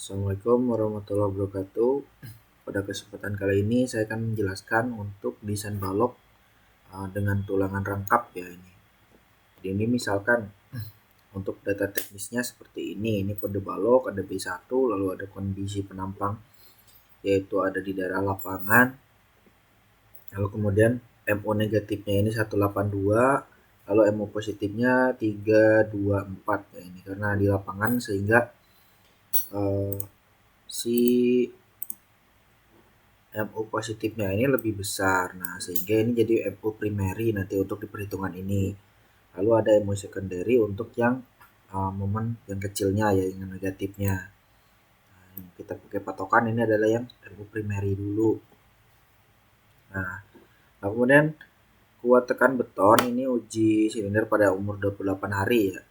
Assalamualaikum warahmatullahi wabarakatuh. Pada kesempatan kali ini saya akan menjelaskan untuk desain balok dengan tulangan rangkap ya ini. Jadi ini misalkan untuk data teknisnya seperti ini. Ini kode balok, ada B1, lalu ada kondisi penampang yaitu ada di daerah lapangan. Lalu kemudian MO negatifnya ini 182, lalu MO positifnya 324 ya ini karena di lapangan sehingga si MO positifnya ini lebih besar. Nah, sehingga ini jadi MO primary nanti untuk di perhitungan ini. Lalu ada MO secondary untuk yang momen yang kecilnya ya, yang negatifnya. Nah, yang kita pakai patokan ini adalah yang MO primary dulu. Nah, kemudian kuat tekan beton ini uji silinder pada umur 28 hari ya.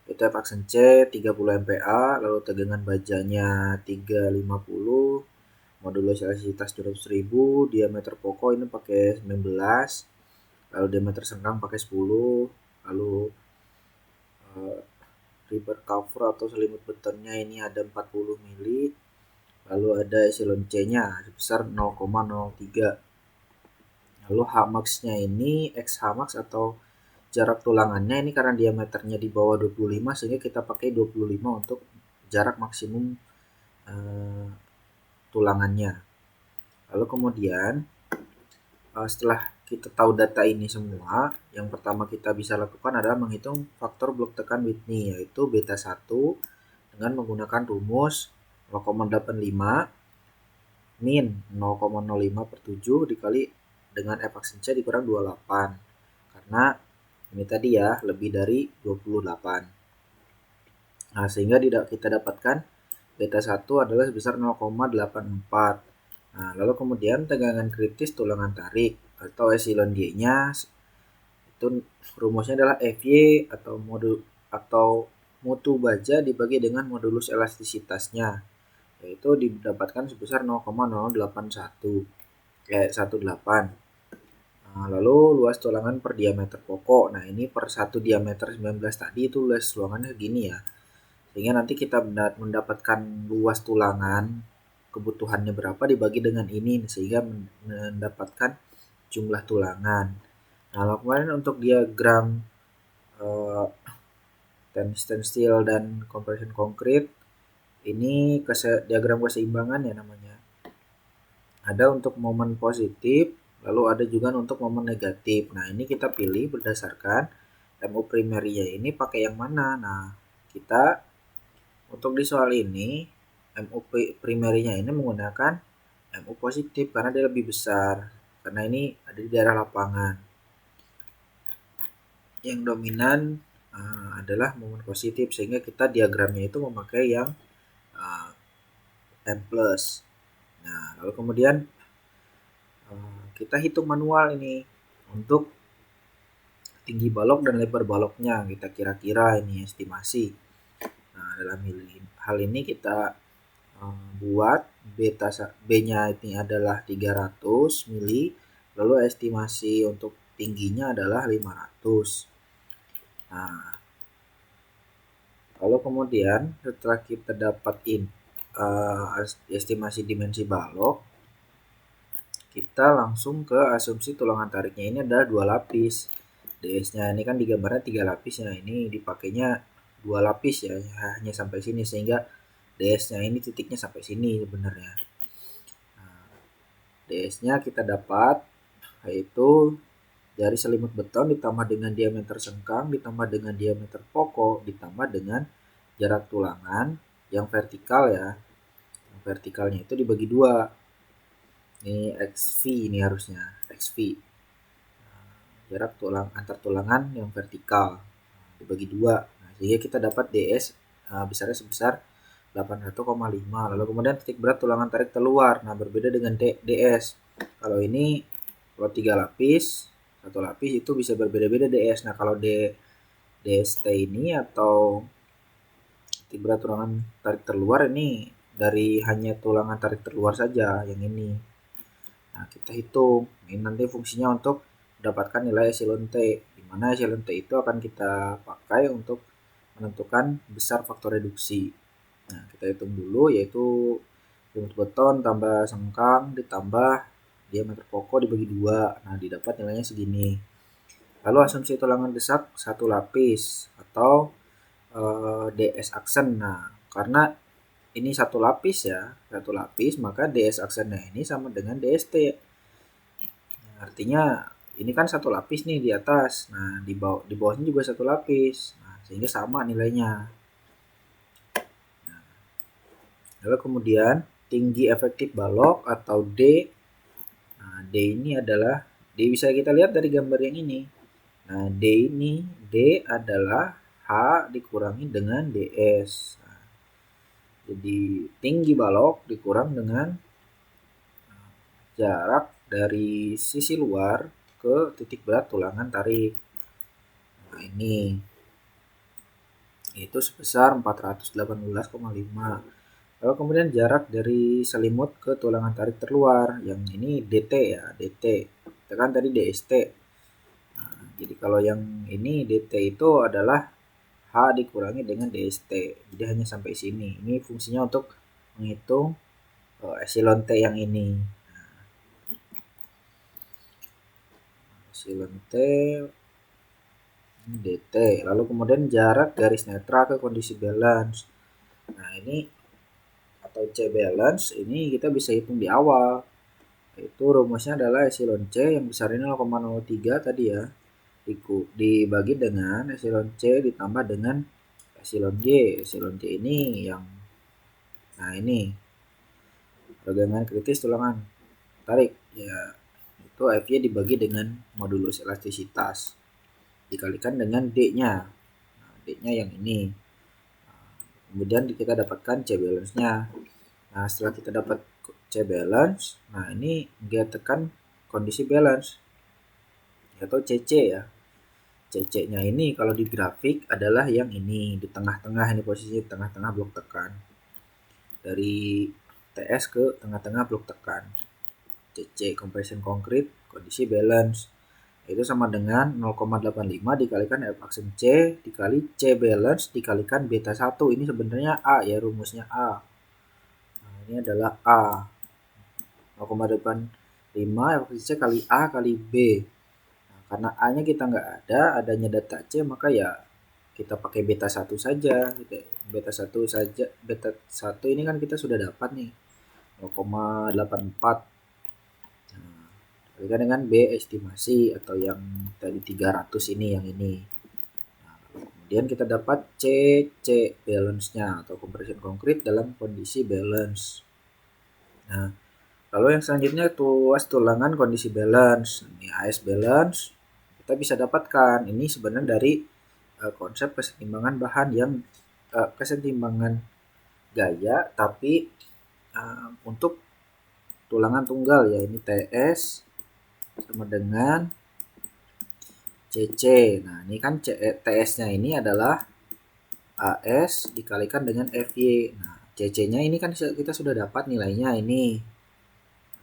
Itu F-aksen C 30 MPa, lalu tegangan bajanya 350, modulus elastisitas 200.000, diameter pokok ini pakai 19, lalu diameter sengkang pakai 10, lalu ribet cover atau selimut betonnya ini ada 40 mili, lalu ada echelon C-nya sebesar 0,03. Lalu Hmax-nya ini X Hmax atau jarak tulangannya ini karena diameternya di bawah 25 sehingga kita pakai 25 untuk jarak maksimum tulangannya. Lalu kemudian setelah kita tahu data ini semua, yang pertama kita bisa lakukan adalah menghitung faktor blok tekan Whitney yaitu beta 1 dengan menggunakan rumus 0,85 min 0,05 per 7 dikali dengan F-aksen C dikurang 28 karena ini tadi ya lebih dari 28. Nah, sehingga kita dapatkan beta 1 adalah sebesar 0,84. Nah, lalu kemudian tegangan kritis tulangan tarik atau echelon G-nya itu rumusnya adalah Fy atau mutu baja dibagi dengan modulus elastisitasnya yaitu didapatkan sebesar 0,081 Nah, lalu luas tulangan per diameter pokok. Nah, ini per 1 diameter 19 tadi itu luas tulangannya gini ya. Sehingga nanti kita mendapatkan luas tulangan kebutuhannya berapa dibagi dengan ini sehingga mendapatkan jumlah tulangan. Nah, kemarin untuk diagram tension steel dan compression concrete ini diagram keseimbangan ya namanya. Ada untuk momen positif, lalu ada juga untuk momen negatif. Nah, ini kita pilih berdasarkan MO primary-nya ini pakai yang mana. Nah, kita untuk di soal ini MO primary-nya ini menggunakan MO positif karena dia lebih besar. Karena ini ada di daerah lapangan. Yang dominan adalah momen positif sehingga kita diagramnya itu memakai yang M+. Nah, lalu kemudian kita hitung manual ini untuk tinggi balok dan lebar baloknya kita kira-kira ini estimasi. Nah, dalam hal ini kita buat beta B-nya ini adalah 300 mili, lalu estimasi untuk tingginya adalah 500. Nah, lalu kemudian setelah kita dapatin estimasi dimensi balok, kita langsung ke asumsi tulangan tariknya ini adalah 2 lapis. DS-nya ini kan digambarnya 3 lapis ya, ini dipakainya 2 lapis ya, hanya sampai sini sehingga DS-nya ini titiknya sampai sini sebenarnya. Nah, DS-nya kita dapat yaitu dari selimut beton ditambah dengan diameter sengkang ditambah dengan diameter pokok ditambah dengan jarak tulangan yang vertikal ya. Yang vertikalnya itu dibagi 2. Ini XV ini harusnya XV. Jarak antar tulangan yang vertikal dibagi 2. Nah, sehingga kita dapat DS besarnya sebesar 81,5. Lalu kemudian titik berat tulangan tarik terluar. Nah, berbeda dengan DS. Kalau ini kalau 3 lapis, 1 lapis itu bisa berbeda-beda DS. Nah, kalau DST ini atau titik berat tulangan tarik terluar ini dari hanya tulangan tarik terluar saja yang ini. Nah, kita hitung. Ini nanti fungsinya untuk mendapatkan nilai echelon T, di mana echelon T itu akan kita pakai untuk menentukan besar faktor reduksi. Nah, kita hitung dulu, yaitu rumus beton tambah sengkang ditambah diameter pokok dibagi 2. Nah, didapat nilainya segini. Lalu asumsi tulangan desak satu lapis atau DS aksen. Nah, karena ini satu lapis ya, satu lapis, maka DS aksennya ini sama dengan DST. Nah, artinya ini kan satu lapis nih di atas. Nah, di bawahnya juga satu lapis. Nah, sehingga sama nilainya. Lalu kemudian tinggi efektif balok atau D. Nah, D ini adalah, D bisa kita lihat dari gambar yang ini. Nah, D adalah H dikurangi dengan DS. Nah, jadi tinggi balok dikurang dengan jarak dari sisi luar ke titik berat tulangan tarik. Nah, ini itu sebesar 418,5. Lalu kemudian jarak dari selimut ke tulangan tarik terluar, yang ini DT ya, DT. Kita kan tadi DST. Nah, jadi kalau yang ini DT itu adalah H dikurangi dengan DST. Jadi hanya sampai sini. Ini fungsinya untuk menghitung epsilon T yang ini. Epsilon T ini DT. Lalu kemudian jarak garis netra ke kondisi balance. Nah, ini atau C balance ini kita bisa hitung di awal. Itu rumusnya adalah epsilon C yang besarnya 0,03 tadi ya, dibagi dengan epsilon C ditambah dengan epsilon Y. Epsilon C ini yang, nah ini regangan kritis tulangan tarik ya, itu Fy dibagi dengan modulus elastisitas dikalikan dengan D-nya. Nah, D-nya yang ini. Kemudian kita dapatkan C balance-nya. Nah, setelah kita dapat C balance, nah ini dia tekan kondisi balance atau CC ya. CC-nya ini kalau di grafik adalah yang ini, di tengah-tengah, ini posisi tengah-tengah blok tekan. Dari TS ke tengah-tengah blok tekan. CC compression konkrit kondisi balance. Itu sama dengan 0,85 dikalikan F aksen C dikali C balance dikalikan beta 1. Ini sebenarnya A ya, rumusnya A. Nah, ini adalah A. 0,85 F aksen C kali A kali B. Nah, karena A-nya kita nggak ada, adanya data C, maka ya kita pakai beta 1 saja. Beta 1 saja. Beta 1 ini kan kita sudah dapat nih. 0,84. Beda dengan B estimasi atau yang tadi 300 ini, yang ini. Nah, kemudian kita dapat C balance-nya atau compression konkrit dalam kondisi balance. Nah, lalu yang selanjutnya tuas tulangan kondisi balance. Ini AS balance kita bisa dapatkan. Ini sebenarnya dari konsep kesetimbangan bahan yang kesetimbangan gaya, tapi untuk tulangan tunggal ya, ini TS sama dengan CC. Nah, ini kan TS-nya ini adalah AS dikalikan dengan FY. Nah, CC-nya ini kan kita sudah dapat nilainya ini.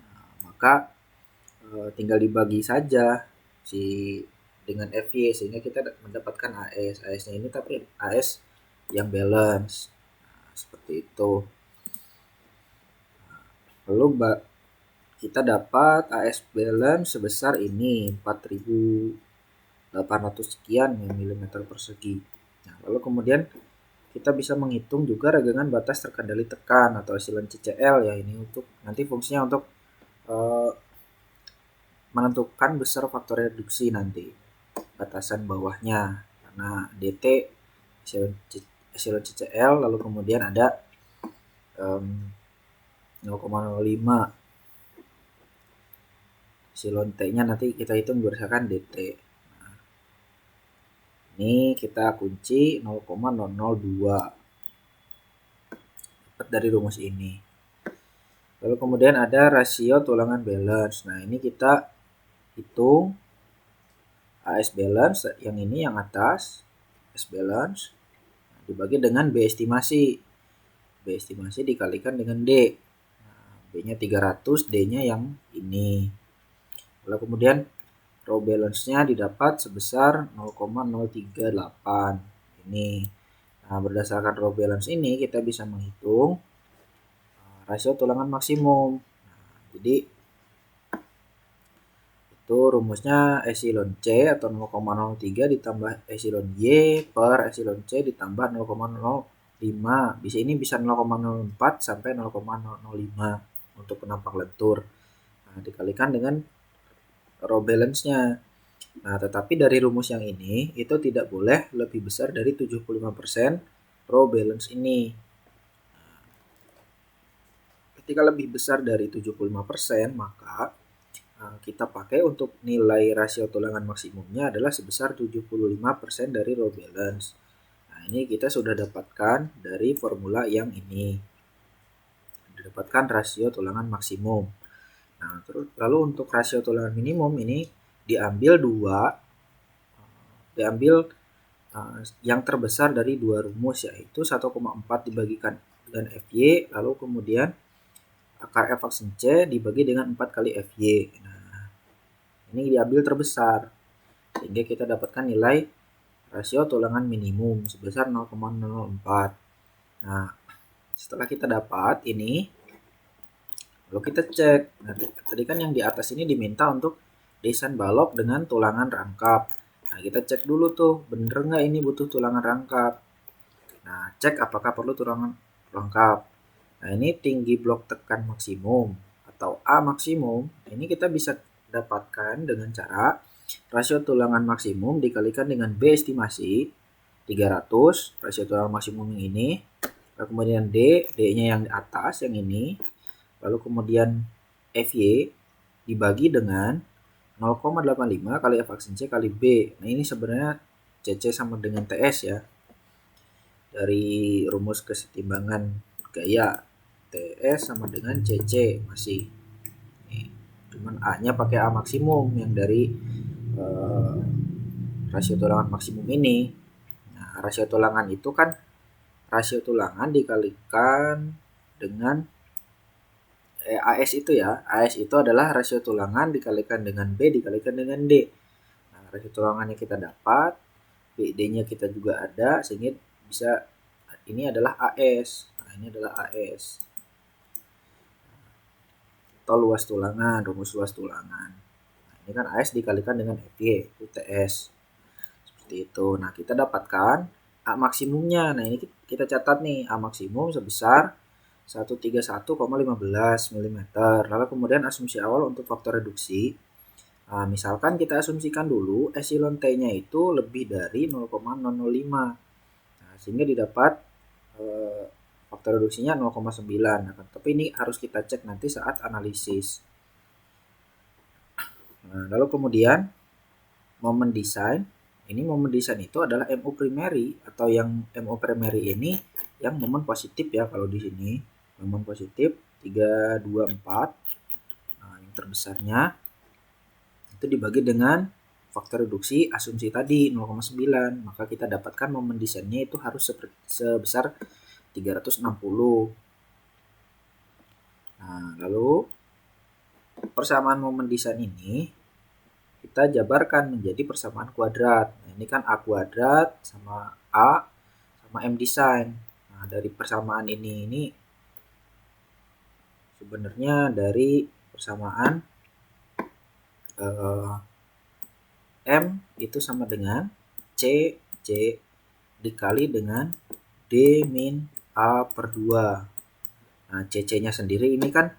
Nah, maka tinggal dibagi saja si dengan FY sehingga kita mendapatkan AS. AS-nya ini tapi AS yang balance. Nah, seperti itu. Lalu kita dapat AS balance sebesar ini 4.800 sekian ya, milimeter persegi. Nah, lalu kemudian kita bisa menghitung juga regangan batas terkendali tekan atau epsilon CCL ya, ini untuk nanti fungsinya untuk menentukan besar faktor reduksi nanti batasan bawahnya, karena DT epsilon CCL lalu kemudian ada 0,05 epsilon T-nya nanti kita hitung berdasarkan DT. Nah, ini kita kunci 0,002 dapat dari rumus ini. Lalu kemudian ada rasio tulangan balance. Nah, ini kita hitung AS balance yang ini yang atas, AS balance dibagi dengan B estimasi. B estimasi dikalikan dengan D. Nah, B-nya 300, D-nya yang ini. Lalu kemudian raw balance-nya didapat sebesar 0,038 ini. Nah, berdasarkan row balance ini kita bisa menghitung rasio tulangan maksimum. Nah, jadi itu rumusnya epsilon C atau 0,03 ditambah epsilon Y per epsilon C ditambah 0,05. Bisa 0,04 sampai 0,005 untuk penampak lentur. Nah, dikalikan dengan row balance-nya. Nah, tetapi dari rumus yang ini itu tidak boleh lebih besar dari 75% row balance ini. Ketika lebih besar dari 75%, maka kita pakai untuk nilai rasio tulangan maksimumnya adalah sebesar 75% dari row balance. Nah, ini kita sudah dapatkan dari formula yang ini. Didapatkan rasio tulangan maksimum. Nah, terus lalu untuk rasio tulangan minimum ini diambil yang terbesar dari dua rumus, yaitu 1,4 dibagikan dengan FY, lalu kemudian akar F aksen C dibagi dengan 4 kali FY. Nah, ini diambil terbesar, sehingga kita dapatkan nilai rasio tulangan minimum sebesar 0,04. Nah, setelah kita dapat ini, lalu kita cek. Nah, tadi kan yang di atas ini diminta untuk desain balok dengan tulangan rangkap. Nah, kita cek dulu tuh, bener nggak ini butuh tulangan rangkap. Nah, cek apakah perlu tulangan rangkap. Nah, ini tinggi blok tekan maksimum atau A maksimum. Ini kita bisa dapatkan dengan cara rasio tulangan maksimum dikalikan dengan B estimasi 300, rasio tulangan maksimum yang ini. Lalu kemudian D-nya yang di atas yang ini. Lalu kemudian FY dibagi dengan 0,85 kali F aksen C kali B. Nah, ini sebenarnya CC sama dengan TS ya. Dari rumus kesetimbangan gaya, TS sama dengan CC masih. Cuman A-nya pakai A maksimum yang dari rasio tulangan maksimum ini. Nah, rasio tulangan itu kan rasio tulangan dikalikan dengan AS itu ya. AS itu adalah rasio tulangan dikalikan dengan B dikalikan dengan D. Nah, rasio tulangannya kita dapat, BD-nya kita juga ada, sehingga bisa ini adalah AS. Nah, ini adalah AS. Atau luas tulangan, rumus luas tulangan. Nah, ini kan AS dikalikan dengan FY, itu TS. Seperti itu. Nah, kita dapatkan A maksimumnya. Nah, ini kita catat nih, A maksimum sebesar 131,15 mm. Lalu kemudian asumsi awal untuk faktor reduksi. Nah, misalkan kita asumsikan dulu epsilon T-nya itu lebih dari 0,005. Nah, sehingga didapat faktor reduksinya 0,9. Nah, tapi ini harus kita cek nanti saat analisis. Nah, lalu kemudian momen desain. Ini momen desain itu adalah MO primary, atau yang MO primary ini yang momen positif ya kalau di sini. Momen positif 3, 2, 4. Nah, yang terbesarnya itu dibagi dengan faktor reduksi asumsi tadi 0,9. Maka kita dapatkan momen desainnya itu harus sebesar 360. Nah, lalu persamaan momen desain ini kita jabarkan menjadi persamaan kuadrat. Nah, ini kan A kuadrat sama A sama M desain. Nah, dari persamaan ini sebenarnya dari persamaan M itu sama dengan C dikali dengan D min A per 2. Nah, CC-nya sendiri ini kan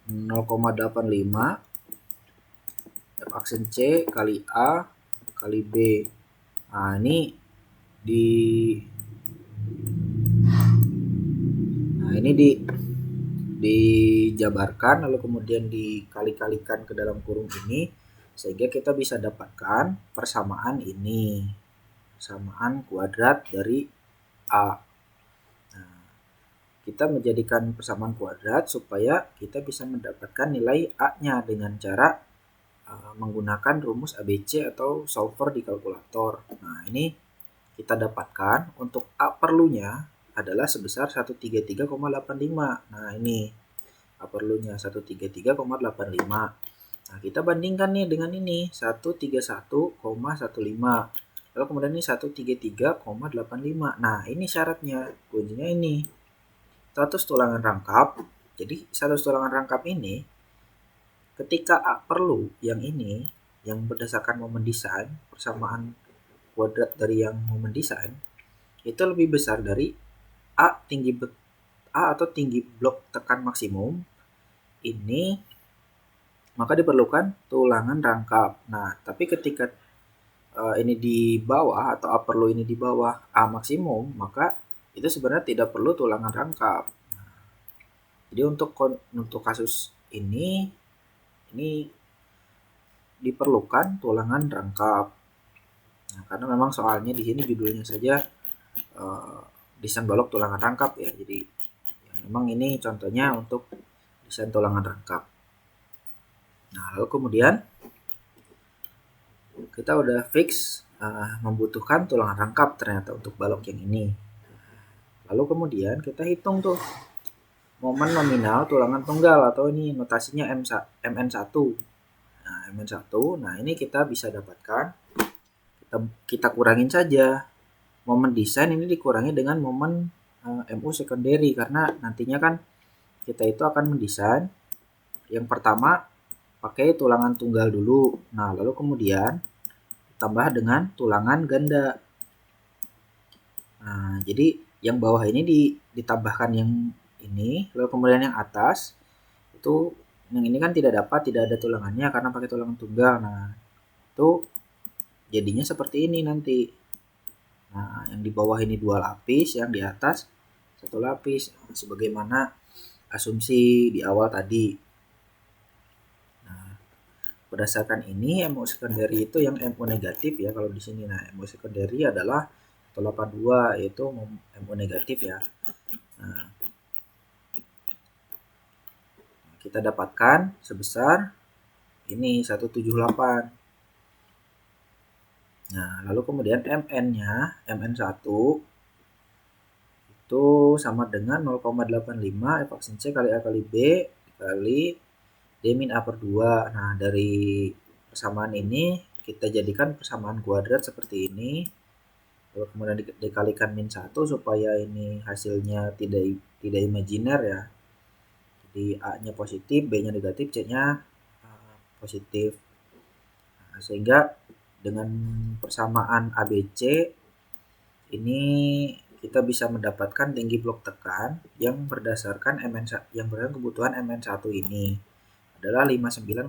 0,85 F aksen C kali A kali B. Nah, ini dijabarkan lalu kemudian dikali-kalikan ke dalam kurung ini, sehingga kita bisa dapatkan persamaan ini, persamaan kuadrat dari A. Nah, kita menjadikan persamaan kuadrat supaya kita bisa mendapatkan nilai A-nya dengan cara menggunakan rumus ABC atau solver di kalkulator. Nah, ini kita dapatkan untuk A perlunya adalah sebesar 133,85. Nah, ini A perlunya 133,85. Nah, kita bandingkan nih dengan ini 131,15. Lalu kemudian ini 133,85. Nah, ini syaratnya, kuncinya ini. Status tulangan rangkap. Jadi status tulangan rangkap ini ketika A perlu yang ini, yang berdasarkan momen desain, persamaan kuadrat dari yang momen desain, itu lebih besar dari A atau tinggi blok tekan maksimum ini, maka diperlukan tulangan rangkap. Nah, tapi ketika ini di bawah atau A perlu ini di bawah A maksimum, maka itu sebenarnya tidak perlu tulangan rangkap. Jadi untuk kasus ini diperlukan tulangan rangkap. Nah, karena memang soalnya di sini judulnya saja desain balok tulangan rangkap ya. Jadi ya, memang ini contohnya untuk desain tulangan rangkap. Nah, lalu kemudian kita udah fix membutuhkan tulangan rangkap ternyata untuk balok yang ini. Lalu kemudian kita hitung tuh momen nominal tulangan tunggal, atau ini notasinya MN1. Nah, MN1, nah ini kita bisa dapatkan, kita kurangin saja. Momen desain ini dikurangi dengan momen MU secondary, karena nantinya kan kita itu akan mendesain yang pertama pakai tulangan tunggal dulu. Nah, lalu kemudian tambah dengan tulangan ganda. Nah, jadi yang bawah ini ditambahkan yang ini, lalu kemudian yang atas itu, yang ini kan tidak ada tulangannya karena pakai tulangan tunggal. Nah, itu jadinya seperti ini nanti. Nah, yang di bawah ini 2 lapis, yang di atas 1 lapis, sebagaimana asumsi di awal tadi. Nah, berdasarkan ini MU secondary itu yang MU negatif ya kalau di sini. Nah, MU secondary adalah 182, yaitu MU negatif ya. Nah, kita dapatkan sebesar ini 178. Nah, lalu kemudian MN-nya, MN1 itu sama dengan 0,85 F aksen C kali A kali B dikali D min A per 2. Nah, dari persamaan ini kita jadikan persamaan kuadrat seperti ini. Lalu kemudian dikalikan min 1 supaya ini hasilnya tidak imajiner ya. Jadi A-nya positif, B-nya negatif, C-nya positif. Nah, sehingga dengan persamaan ABC ini kita bisa mendapatkan tinggi blok tekan yang berdasarkan kebutuhan MN1 ini adalah 59,88.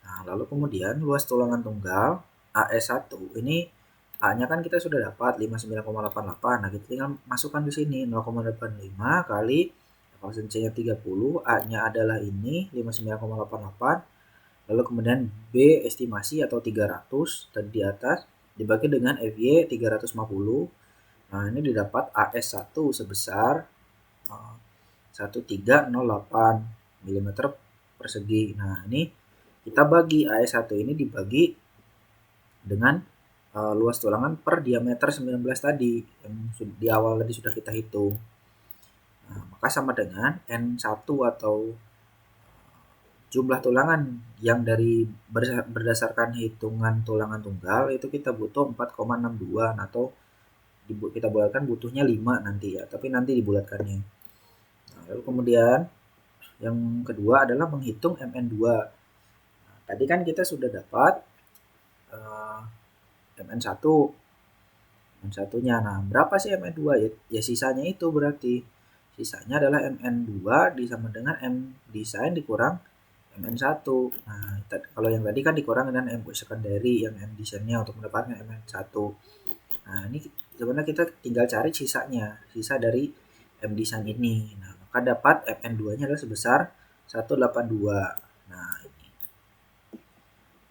Nah, lalu kemudian luas tulangan tunggal AS1 ini, A-nya kan kita sudah dapat 59,88. Nah, kita tinggal masukkan di sini 0,85 kali faktor C-nya 30, A-nya adalah ini 59,88. Lalu kemudian B estimasi atau 300 tadi di atas dibagi dengan FY 350. Nah, ini didapat AS1 sebesar 1308 mm persegi. Nah, ini kita bagi AS1 ini dibagi dengan luas tulangan per diameter 19 tadi yang di awal tadi sudah kita hitung. Nah, maka sama dengan N1 atau jumlah tulangan yang berdasarkan hitungan tulangan tunggal itu kita butuh 4,62 atau kita bulatkan butuhnya 5 nanti ya, tapi nanti dibulatkannya. Nah, lalu kemudian yang kedua adalah menghitung MN2. Nah, tadi kan kita sudah dapat MN1 MN1-nya. Nah, berapa sih MN2 ya? Ya sisanya itu berarti. Sisanya adalah MN2 disama dengan M desain dikurang MN1. Nah, kalau yang tadi kan dikurang dengan M secondary yang M desainnya untuk mendapatkan MN1. Nah, ini sebenarnya kita tinggal cari sisanya, sisa dari M desain ini. Nah, maka dapat MN2-nya adalah sebesar 182. Nah, ini.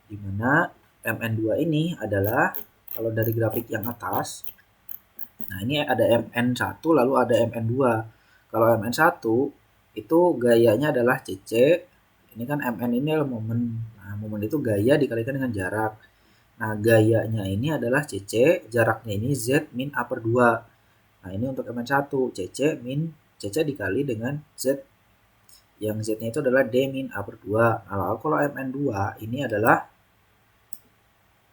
Dimana MN2 ini adalah, kalau dari grafik yang atas, nah ini ada MN1 lalu ada MN2. Kalau MN1 itu gayanya adalah CC, ini kan MN ini adalah momen. Nah, momen itu gaya dikalikan dengan jarak. Nah, gayanya ini adalah CC, jaraknya ini Z min A per 2. Nah, ini untuk MN1, CC dikali dengan Z, yang Z-nya itu adalah D min A per 2. Nah, lalu kalau MN2 ini adalah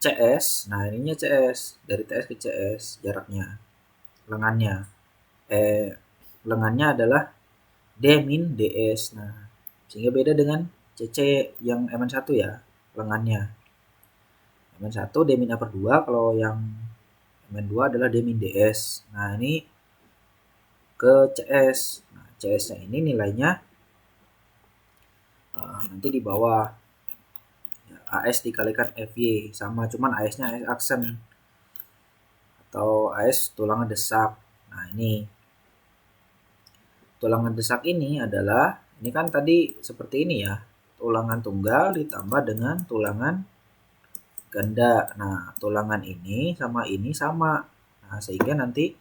CS. Nah, ininya CS, dari TS ke CS jaraknya, lengannya. Lengannya adalah D-, DS. Nah, sehingga beda dengan CC yang MN1 ya, lengannya. MN1 D-2, kalau yang MN2 adalah D-DS. Nah, ini ke CS. Nah, CS-nya ini nilainya nanti di bawah AS dikalikan FY, sama, cuman AS-nya AS aksen atau AS tulangan desak. Nah, ini tulangan desak ini adalah, ini kan tadi seperti ini ya, tulangan tunggal ditambah dengan tulangan ganda. Nah, tulangan ini sama. Nah, sehingga nanti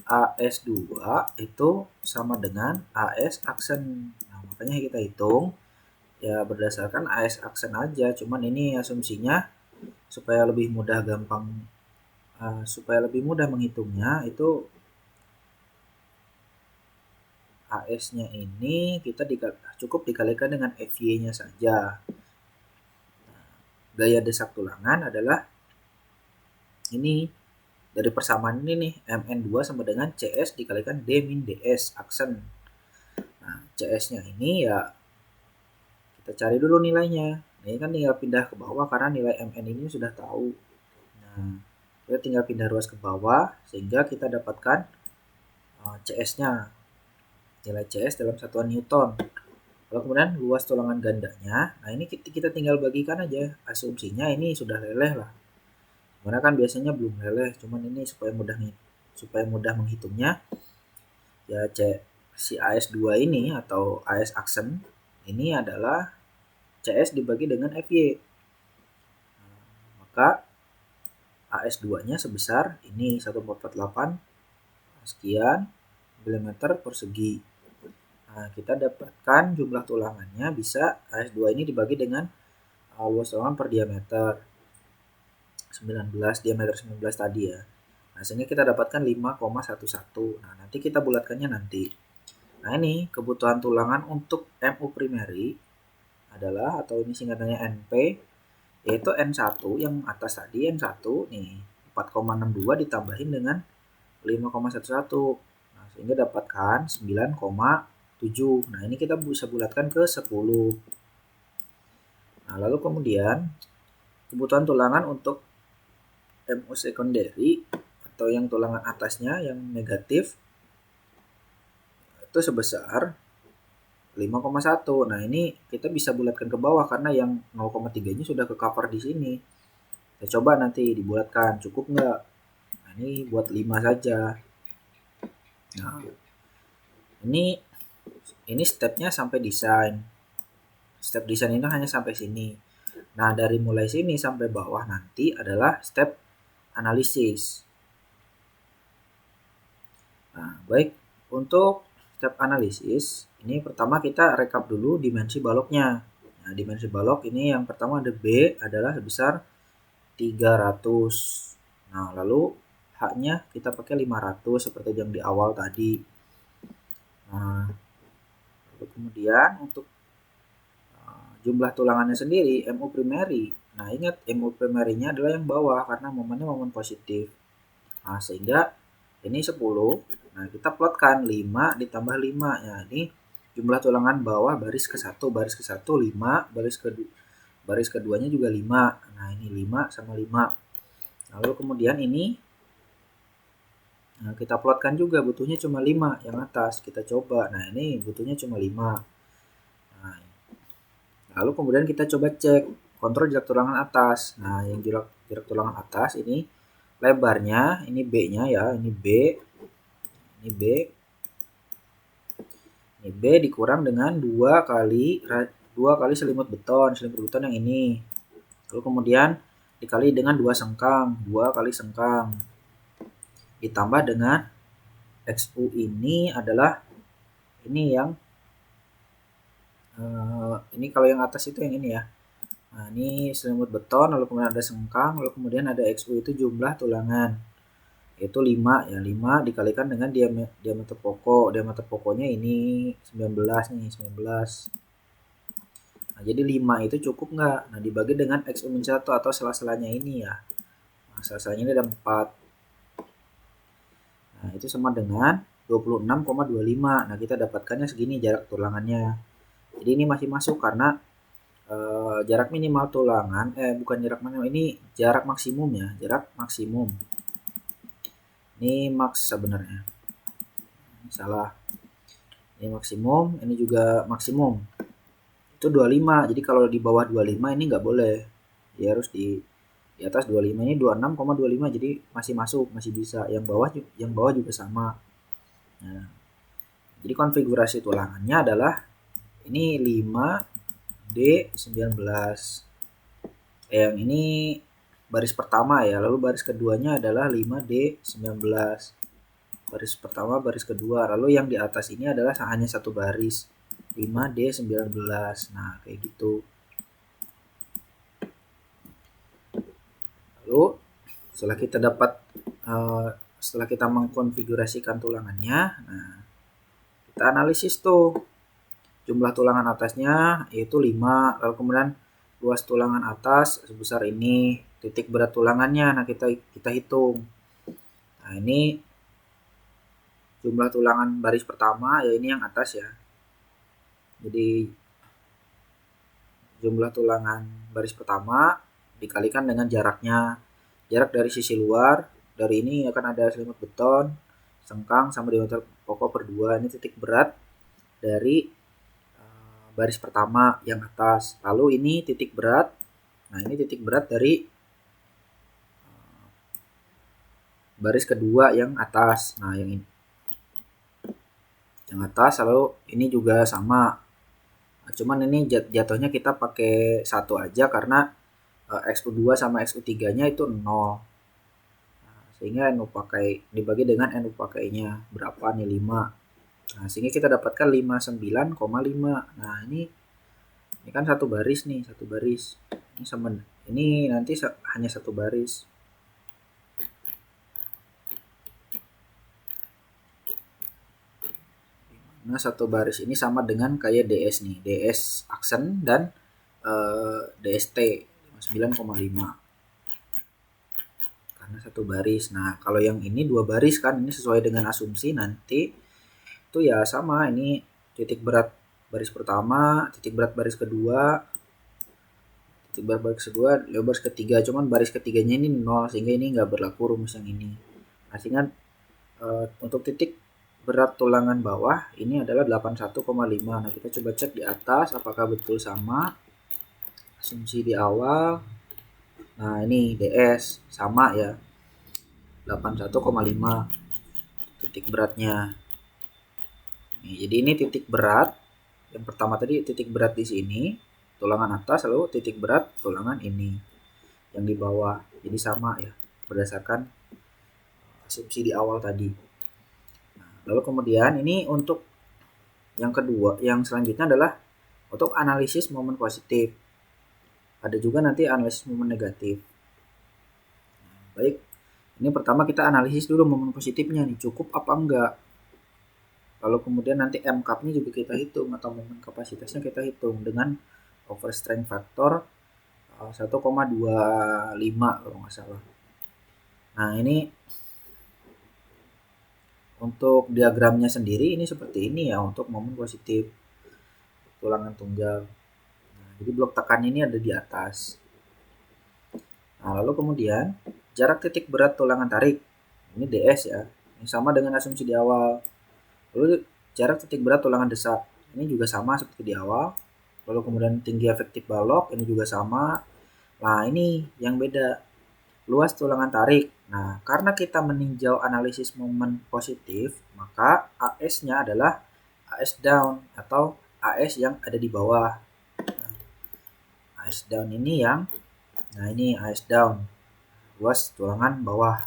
AS2 itu sama dengan AS aksen. Nah, makanya kita hitung ya berdasarkan AS aksen aja, cuman ini asumsinya supaya lebih mudah menghitungnya, itu AS-nya ini kita cukup dikalikan dengan FY-nya saja. Gaya desak tulangan adalah ini, dari persamaan ini nih, MN2 sama dengan CS dikalikan D-DS aksen. Nah, CS-nya ini ya kita cari dulu nilainya. Ini kan tinggal pindah ke bawah karena nilai MN ini sudah tahu. Nah, kita tinggal pindah ruas ke bawah sehingga kita dapatkan CS-nya. Nilai CS dalam satuan Newton. Lalu kemudian luas tulangan gandanya. Nah, ini kita tinggal bagikan aja. Asumsinya ini sudah leleh lah. Karena kan biasanya belum leleh, cuman ini supaya mudah menghitungnya. Ya si AS2 ini atau AS aksen ini adalah CS dibagi dengan FY. Nah, maka AS2-nya sebesar ini 1448 sekian mm persegi. Nah, kita dapatkan jumlah tulangannya bisa AS2 ini dibagi dengan luas tulangan per diameter 19, diameter 19 tadi ya. Nah, sehingga kita dapatkan 5,11. Nah, nanti kita bulatkannya nanti. Nah, ini kebutuhan tulangan untuk MU primary adalah, atau ini singkatannya NP, yaitu N1 yang atas tadi, N1 nih 4,62 ditambahin dengan 5,11. Nah, sehingga dapatkan 9,7. Nah, ini kita bisa bulatkan ke 10. Nah, lalu kemudian kebutuhan tulangan untuk MU secondary atau yang tulangan atasnya yang negatif itu sebesar 5,1. Nah, ini kita bisa bulatkan ke bawah karena yang 0,3-nya sudah ke cover di sini. Kita coba nanti dibulatkan, cukup nggak? Nah, ini buat 5 saja. Nah, ini stepnya sampai desain. Step desain ini hanya sampai sini. Nah, dari mulai sini sampai bawah nanti adalah step analisis. Nah, baik, untuk step analisis ini pertama kita rekap dulu dimensi baloknya. Nah, dimensi balok ini yang pertama ada B adalah sebesar 300. Nah, lalu H-nya kita pakai 500 seperti yang di awal tadi. Nah, lalu kemudian untuk jumlah tulangannya sendiri MU primary. Nah, ingat MU primary-nya adalah yang bawah karena momennya momen positif. Nah, sehingga ini 10. Nah, kita plotkan 5 ditambah 5. Ya, ini jumlah tulangan bawah baris ke-1, 5, baris keduanya juga 5. Nah, ini 5 sama 5. Lalu kemudian ini kita plotkan juga butuhnya cuma 5 yang atas. Kita coba. Nah, ini butuhnya cuma 5. Nah, lalu kemudian kita coba cek kontrol jarak tulangan atas. Nah, yang jarak tulangan atas ini lebarnya, ini B-nya ya, ini B. Ini B dikurang dengan 2 kali selimut beton yang ini. Lalu kemudian dikali dengan 2 sengkang, 2 kali sengkang. Ditambah dengan XU ini adalah ini yang ini kalau yang atas itu yang ini ya. Nah, ini selimut beton, lalu kemudian ada sengkang, lalu kemudian ada XU itu jumlah tulangan. Itu 5 ya, 5 dikalikan dengan diameter pokok. Diameter pokoknya ini 19 nih, 19. Nah, jadi 5 itu cukup nggak? Nah, dibagi dengan X-1 atau sela-selanya ini ya. Nah, sela-selanya ini ada 4. Nah, itu sama dengan 26,25. Nah, kita dapatkannya segini jarak tulangannya. Jadi ini masih masuk karena jarak minimal tulangan, bukan jarak minimal, ini jarak maksimum ya, jarak maksimum. Ini max sebenarnya. Salah. Ini maksimum, ini juga maksimum. Itu 25. Jadi kalau di bawah 25 ini nggak boleh. Ya harus di atas 25. Ini 26,25, jadi masih masuk, masih bisa. Yang bawah juga sama. Nah, jadi konfigurasi tulangannya adalah ini 5D19. Yang ini baris pertama ya, lalu baris keduanya adalah 5D19. Baris pertama, baris kedua, lalu yang di atas ini adalah hanya satu baris, 5D19. Nah, kayak gitu. Lalu setelah kita mengkonfigurasikan tulangannya, nah kita analisis tuh jumlah tulangan atasnya yaitu 5, lalu kemudian luas tulangan atas sebesar ini, titik berat tulangannya. Nah, kita hitung. Nah, ini jumlah tulangan baris pertama ya, ini yang atas ya. Jadi jumlah tulangan baris pertama dikalikan dengan jaraknya. Jarak dari sisi luar, dari ini akan ada selimut beton, sengkang sama diameter pokok per 2. Ini titik berat dari baris pertama yang atas. Lalu ini titik berat. Nah, ini titik berat dari baris kedua yang atas. Nah, yang ini. Yang atas, lalu ini juga sama. Nah, cuman ini jatuhnya kita pakai 1 aja karena X2 sama X3-nya itu 0. Nah, sehingga NU pakai dibagi dengan NU pakainya berapa nih, 5. Nah, sehingga kita dapatkan 59,5. Nah, ini kan satu baris nih, satu baris. Ini sama ini nanti hanya satu baris. Nah, satu baris ini sama dengan kayak DS nih, DS aksen dan DST 59,5. Karena satu baris. Nah, kalau yang ini 2 baris kan, ini sesuai dengan asumsi nanti itu ya sama, ini titik berat baris pertama, titik berat baris kedua, titik berat baris kedua, baris ketiga. Cuman baris ketiganya ini 0, sehingga ini nggak berlaku rumus yang ini. Nah, sehingga untuk titik berat tulangan bawah ini adalah 81,5. Nah, kita coba cek di atas apakah betul sama asumsi di awal. Nah, ini DS sama ya, 81,5 titik beratnya. Jadi ini titik berat yang pertama tadi, titik berat di sini tulangan atas, lalu titik berat tulangan ini yang di bawah. Jadi sama ya berdasarkan asumsi di awal tadi. Nah, lalu kemudian ini untuk yang kedua, yang selanjutnya adalah untuk analisis momen positif. Ada juga nanti analisis momen negatif. Nah, baik, ini pertama kita analisis dulu momen positifnya nih, cukup apa enggak. Lalu kemudian nanti MCAP-nya juga kita hitung atau momen kapasitasnya kita hitung dengan overstrain factor 1,25 kalau nggak salah. Nah, ini untuk diagramnya sendiri ini seperti ini ya untuk momen positif tulangan tunggal. Nah, jadi blok tekan ini ada di atas. Nah, lalu kemudian jarak titik berat tulangan tarik ini DS ya, ini sama dengan asumsi di awal. Lalu jarak titik berat tulangan desak ini juga sama seperti di awal. Lalu kemudian tinggi efektif balok ini juga sama. Nah, ini yang beda, luas tulangan tarik. Nah, karena kita meninjau analisis momen positif, maka AS-nya adalah AS down atau AS yang ada di bawah. Nah, AS down ini ini AS down, luas tulangan bawah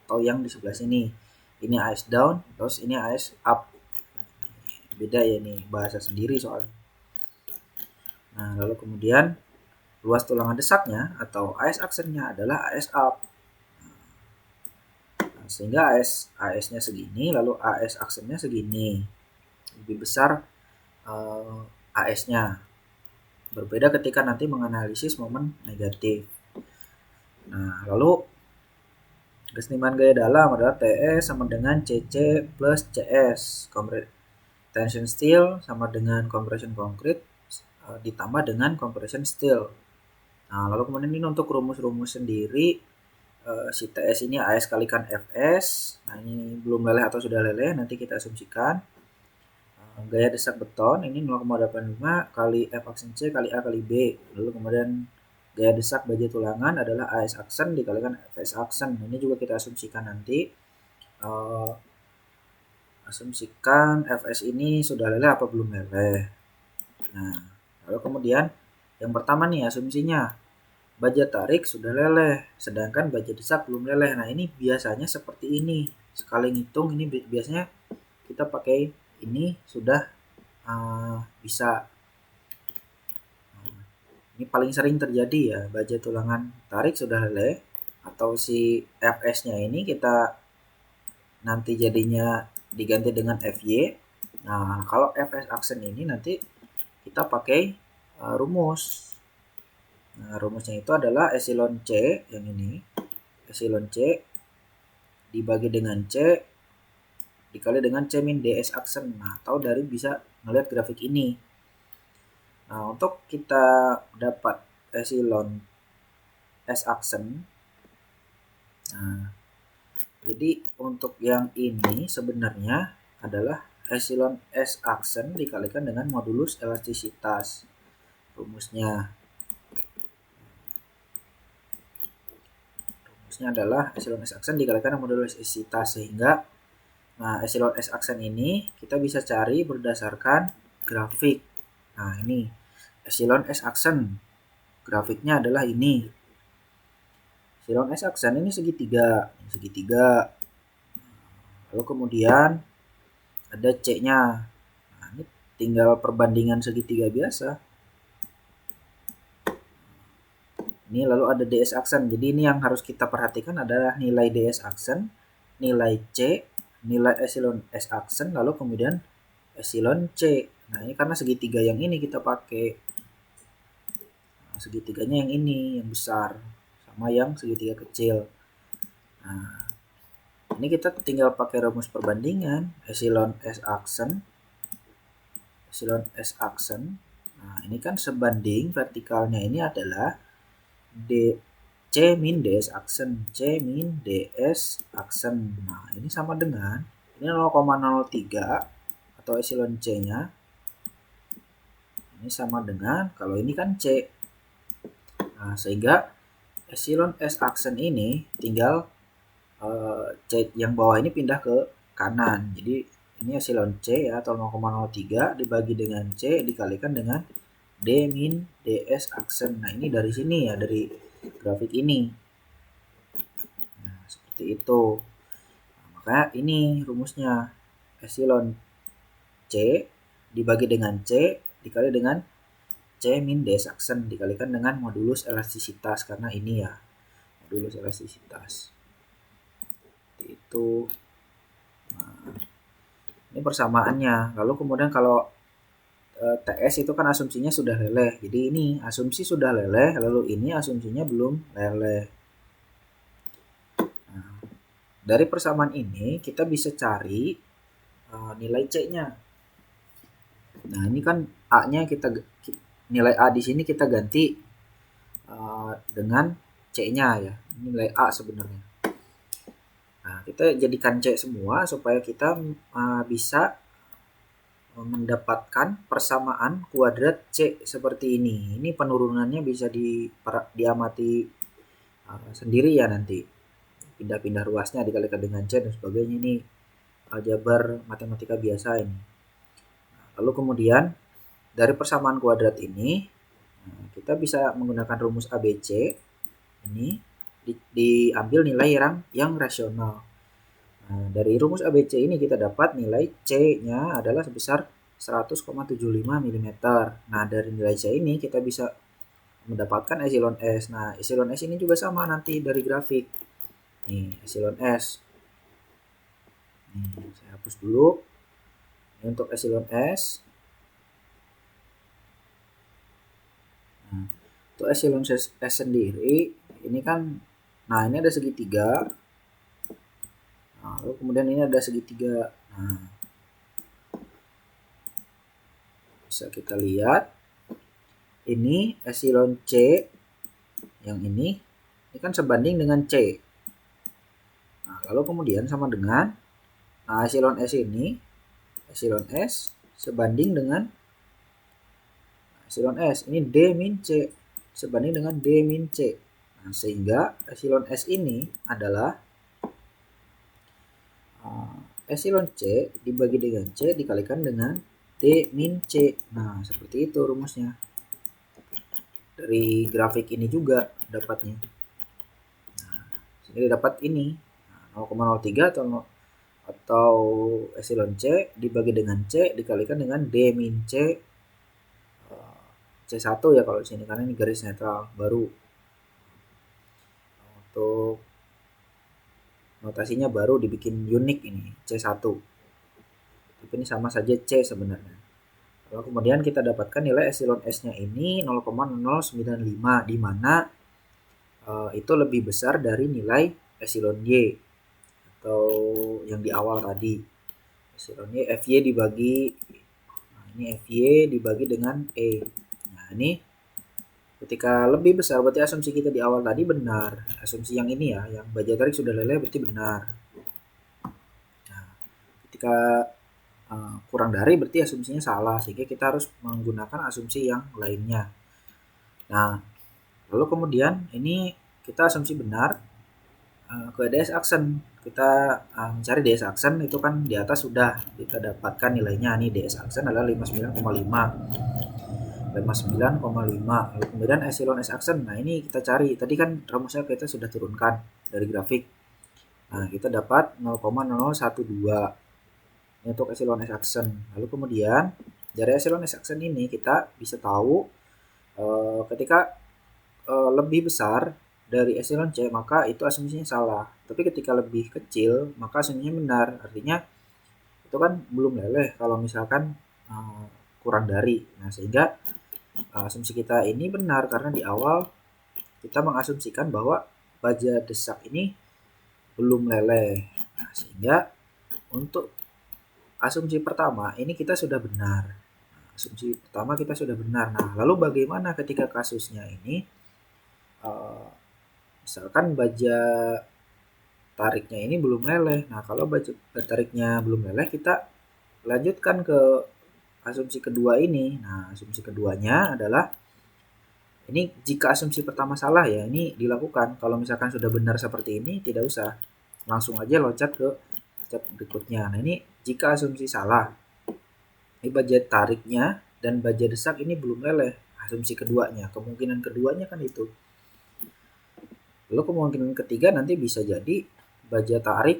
atau yang di sebelah sini. Ini AS down, terus ini AS up. Beda ya, ini bahasa sendiri soalnya. Nah, lalu kemudian luas tulangan desaknya atau AS aksennya adalah AS up. Nah, sehingga AS-nya segini, lalu AS aksennya segini. Lebih besar AS-nya. Berbeda ketika nanti menganalisis momen negatif. Nah, lalu keseimbangan gaya dalam adalah TS sama dengan CC plus CS. Tension steel sama dengan compression concrete ditambah dengan compression steel. Nah, lalu kemudian ini untuk rumus-rumus sendiri, si TS ini AS kalikan FS. Nah, ini belum leleh atau sudah leleh, nanti kita asumsikan. Gaya desak beton ini 0,85 kali F aksen C kali A kali B. Lalu kemudian gaya desak baja tulangan adalah AS aksen dikalikan FS aksen. Ini juga kita asumsikan nanti. Asumsikan Fs ini sudah leleh apa belum leleh. Nah, lalu kemudian yang pertama nih asumsinya baja tarik sudah leleh, sedangkan baja desak belum leleh. Nah, ini biasanya seperti ini. Sekali ngitung ini biasanya kita pakai ini sudah bisa. Ini paling sering terjadi ya, baja tulangan tarik sudah leleh atau si Fs-nya ini kita nanti jadinya diganti dengan Fy. Nah, kalau Fs aksen ini nanti kita pakai rumus. Nah, rumusnya itu adalah epsilon C yang ini. Epsilon C dibagi dengan C dikali dengan C min ds aksen. Nah, atau dari bisa melihat grafik ini. Nah, untuk kita dapat epsilon S aksen. Nah, jadi untuk yang ini sebenarnya adalah epsilon S aksen dikalikan dengan modulus elastisitas. Rumusnya adalah epsilon S aksen dikalikan dengan modulus elastisitas, sehingga epsilon S aksen ini kita bisa cari berdasarkan grafik. Nah, ini epsilon S aksen grafiknya adalah ini. Epsilon S aksen ini segitiga. Lalu kemudian ada C-nya. Nah, ini tinggal perbandingan segitiga biasa. Ini lalu ada ds aksen. Jadi ini yang harus kita perhatikan adalah nilai ds aksen, nilai C, nilai epsilon S aksen, lalu kemudian epsilon C. Nah, ini karena segitiga yang ini kita pakai. Nah, segitiganya yang ini, yang besar, sama yang segitiga kecil. Nah, ini kita tinggal pakai rumus perbandingan epsilon S aksen. Nah, ini kan sebanding vertikalnya ini adalah C min ds aksen. Nah, ini sama dengan ini 0,03 atau epsilon C-nya. Ini sama dengan kalau ini kan C. Nah, sehingga epsilon S aksen ini tinggal C yang bawah ini pindah ke kanan. Jadi ini epsilon C ya, atau 0,03 dibagi dengan C dikalikan dengan D min ds aksen. Nah, ini dari sini ya, dari grafik ini. Nah, seperti itu. Nah, makanya ini rumusnya epsilon C dibagi dengan C dikali dengan C min ds aksen dikalikan dengan modulus elastisitas, karena ini ya modulus elastisitas. Itu ini persamaannya. Lalu kemudian kalau TS itu kan asumsinya sudah leleh, jadi ini asumsi sudah leleh, lalu ini asumsinya belum leleh. Nah, dari persamaan ini kita bisa cari nilai C-nya. Nah, ini kan A-nya nilai A di sini kita ganti dengan C-nya ya. Ini nilai A sebenarnya. Nah, kita jadikan C semua supaya kita bisa mendapatkan persamaan kuadrat C seperti ini. Ini penurunannya bisa diamati sendiri ya nanti. Pindah-pindah ruasnya dikalikan dengan C dan sebagainya. Ini aljabar matematika biasa ini. Lalu kemudian dari persamaan kuadrat ini kita bisa menggunakan rumus ABC. Ini diambil nilai yang rasional. Nah, dari rumus ABC ini kita dapat nilai C-nya adalah sebesar 100,75 mm. Nah, dari nilai C ini kita bisa mendapatkan epsilon S. Nah, epsilon S ini juga sama nanti dari grafik. Nih, epsilon S. Nih, saya hapus dulu. Ini untuk epsilon S. Untuk epsilon S sendiri ini kan, nah ini ada segitiga, nah, lalu kemudian ini ada segitiga. Nah, bisa kita lihat ini epsilon C yang ini kan sebanding dengan C. Nah, lalu kemudian sama dengan, nah epsilon S ini, epsilon S sebanding dengan epsilon S ini D min C sebanding dengan D min C. Nah, sehingga epsilon S ini adalah epsilon C dibagi dengan C dikalikan dengan D min C. Nah, seperti itu rumusnya. Dari grafik ini juga dapatnya. Nah, jadi dapat ini 0,03 atau epsilon C dibagi dengan C dikalikan dengan D min C C1 ya kalau di sini karena ini garis netral baru. Untuk notasinya baru dibikin unik ini C1. Tapi ini sama saja C sebenarnya. Lalu kemudian kita dapatkan nilai epsilon S-nya ini 0,0095 di mana itu lebih besar dari nilai epsilon Y atau yang di awal tadi. Epsilon Y Fy dibagi, nah ini Fy dibagi dengan E. Nah ini ketika lebih besar berarti asumsi kita di awal tadi benar. Asumsi yang ini ya, yang baja tarik sudah leleh berarti benar. Nah, ketika kurang dari berarti asumsinya salah, sehingga kita harus menggunakan asumsi yang lainnya. Nah, lalu kemudian ini kita asumsi benar ke ds aksen. Kita mencari ds aksen itu kan di atas sudah kita dapatkan nilainya. Nih ds aksen adalah 59,5. Lalu kemudian epsilon S aksen. Nah, ini kita cari. Tadi kan rumusnya kita sudah turunkan dari grafik. Nah, kita dapat 0,0012. Ini untuk epsilon S aksen. Lalu kemudian dari epsilon S aksen ini kita bisa tahu ketika lebih besar dari epsilon C maka itu asumsinya salah. Tapi ketika lebih kecil maka asumsinya benar. Artinya itu kan belum leleh kalau misalkan kurang dari. Nah, sehingga asumsi kita ini benar karena di awal kita mengasumsikan bahwa baja desak ini belum leleh. Nah, sehingga untuk asumsi pertama ini kita sudah benar. Asumsi pertama kita sudah benar. Nah, lalu bagaimana ketika kasusnya ini misalkan baja tariknya ini belum leleh. Nah, kalau baja tariknya belum leleh kita lanjutkan ke asumsi kedua ini. Nah, asumsi keduanya adalah ini jika asumsi pertama salah ya ini dilakukan. Kalau misalkan sudah benar seperti ini tidak usah. Langsung aja loncat ke step berikutnya. Nah, ini jika asumsi salah, ini baja tariknya dan baja desak ini belum leleh. Asumsi keduanya, kemungkinan keduanya kan itu. Lalu kemungkinan ketiga nanti bisa jadi baja tarik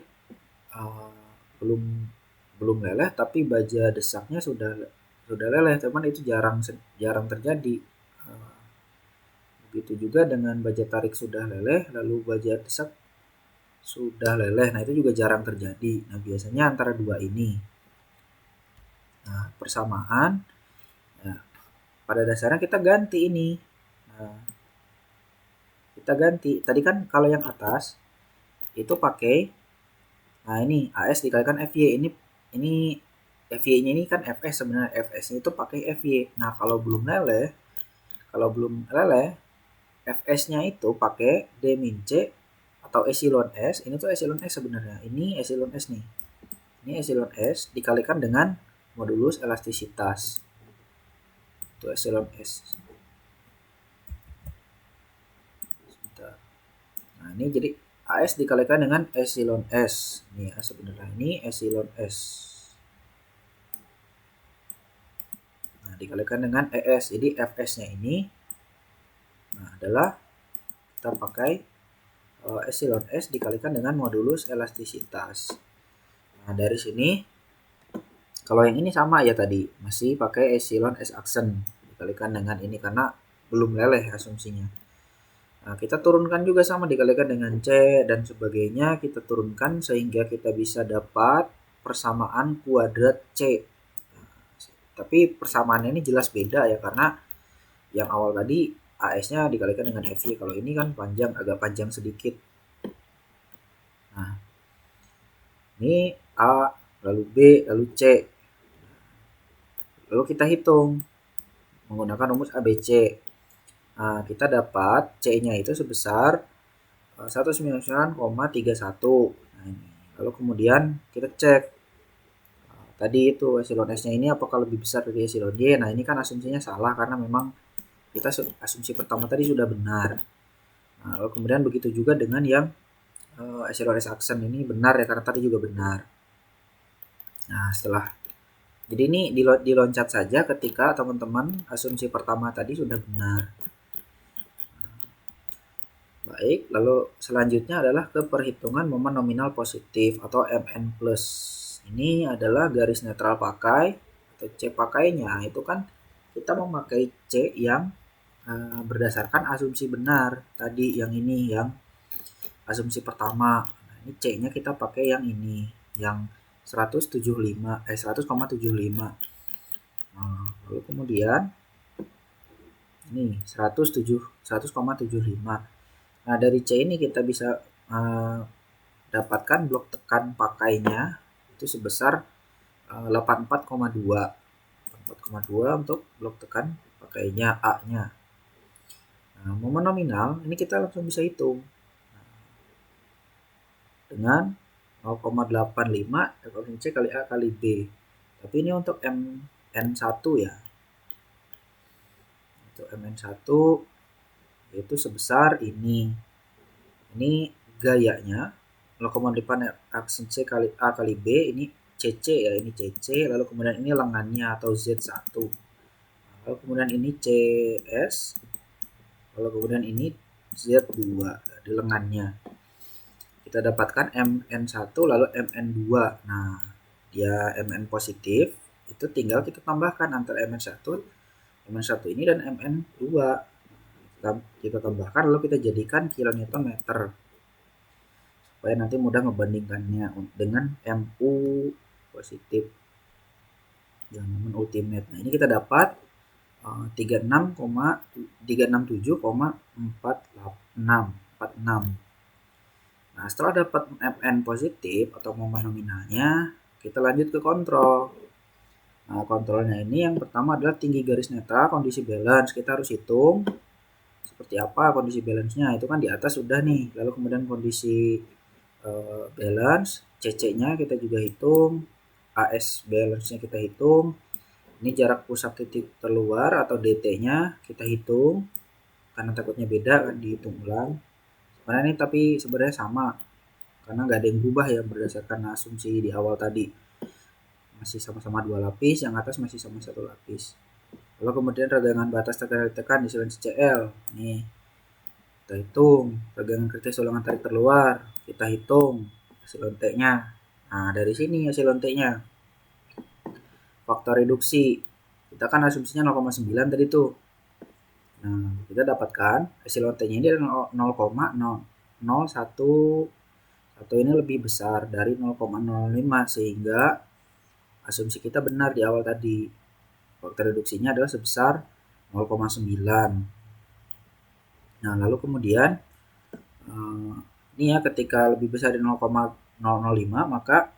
belum leleh, tapi baja desaknya sudah leleh. Teman itu jarang terjadi. Begitu juga dengan baja tarik sudah leleh, lalu baja desak sudah leleh. Nah, itu juga jarang terjadi. Nah, biasanya antara dua ini. Nah, persamaan. Nah, pada dasarnya kita ganti ini. Nah, kita ganti. Tadi kan kalau yang atas itu pakai, nah ini AS dikalikan FY. Ini FY-nya ini kan FS sebenarnya. FS-nya itu pakai FY. Nah, kalau belum leleh, FS-nya itu pakai D min C atau epsilon S. Ini tuh epsilon S sebenarnya. Ini epsilon S nih. Ini epsilon S dikalikan dengan modulus elastisitas. Itu epsilon S. Nah, ini jadi AS dikalikan dengan epsilon S. Ini ya sebenarnya ini epsilon S. Nah, dikalikan dengan ES. Jadi FS-nya ini adalah kita pakai epsilon S dikalikan dengan modulus elastisitas. Nah, dari sini kalau yang ini sama ya tadi, masih pakai epsilon S aksen dikalikan dengan ini karena belum leleh asumsinya. Nah, kita turunkan juga sama dikalikan dengan C dan sebagainya, kita turunkan sehingga kita bisa dapat persamaan kuadrat C. Nah, tapi persamaannya ini jelas beda ya karena yang awal tadi AS-nya dikalikan dengan FY. Kalau ini kan panjang, agak panjang sedikit. Nah, ini A, lalu B, lalu C. Lalu kita hitung menggunakan rumus ABC. Nah, kita dapat C-nya itu sebesar 199,31. Nah, ini. Lalu kemudian kita cek tadi itu epsilon S-nya ini apakah lebih besar dari epsilon Y. Nah, ini kan asumsinya salah karena memang kita asumsi pertama tadi sudah benar. Nah, lalu kemudian begitu juga dengan yang epsilon S aksen ini benar ya karena tadi juga benar. Nah, jadi ini diloncat saja ketika teman-teman asumsi pertama tadi sudah benar. Baik, lalu selanjutnya adalah ke perhitungan momen nominal positif atau MN+. Ini adalah garis netral pakai atau C pakainya. Itu kan kita memakai C yang berdasarkan asumsi benar. Tadi yang ini yang asumsi pertama. Nah, ini C-nya kita pakai yang ini, yang 100,75. Nah, lalu kemudian ini 100,75. Nah, dari C ini kita bisa dapatkan blok tekan pakainya itu sebesar 84,2. 84,2 untuk blok tekan pakainya A-nya. Nah, momen nominal ini kita langsung bisa hitung. Dengan 0,85 efisiensi kali A kali B. Tapi ini untuk MN1 ya. Untuk MN1 yaitu sebesar ini. Ini gayanya 0,8 efisiensi kali A kali B, ini CC ya, ini CC, lalu kemudian ini lengannya atau Z1. Lalu kemudian ini CS, lalu kemudian ini Z2 di lengannya. Kita dapatkan MN1 lalu MN2. Nah, dia MN positif, itu tinggal kita tambahkan antara MN1 ini dan MN2. Kita tambahkan lalu kita jadikan kilonewton meter supaya nanti mudah membandingkannya dengan MU positif yang momen ultimate. Nah, ini kita dapat 367,46. Nah, setelah dapat MN positif atau momen nominalnya, kita lanjut ke kontrol. Nah, kontrolnya ini yang pertama adalah tinggi garis netral, kondisi balance. Kita harus hitung seperti apa kondisi balance-nya. Itu kan di atas sudah nih. Lalu kemudian kondisi balance, CC-nya kita juga hitung, AS balance-nya kita hitung. Ini jarak pusat titik terluar atau DT-nya kita hitung. Karena takutnya beda kan dihitung ulang. Sebenarnya ini tapi sebenarnya sama. Karena nggak ada yang berubah ya berdasarkan asumsi di awal tadi. Masih sama-sama 2 lapis, yang atas masih sama 1 lapis. Lalu kemudian regangan batas tekan di epsilon CCl. Nih, kita hitung regangan kritis ulangan tarik terluar. Kita hitung epsilon T-nya. Nah, dari sini epsilon T-nya. Faktor reduksi. Kita kan asumsinya 0,9 tadi tuh. Nah, kita dapatkan epsilon T-nya ini adalah 0,001. Atau ini lebih besar dari 0,05 sehingga asumsi kita benar di awal tadi. Faktor reduksinya adalah sebesar 0,9. Nah, lalu kemudian ini ya ketika lebih besar dari 0,005 maka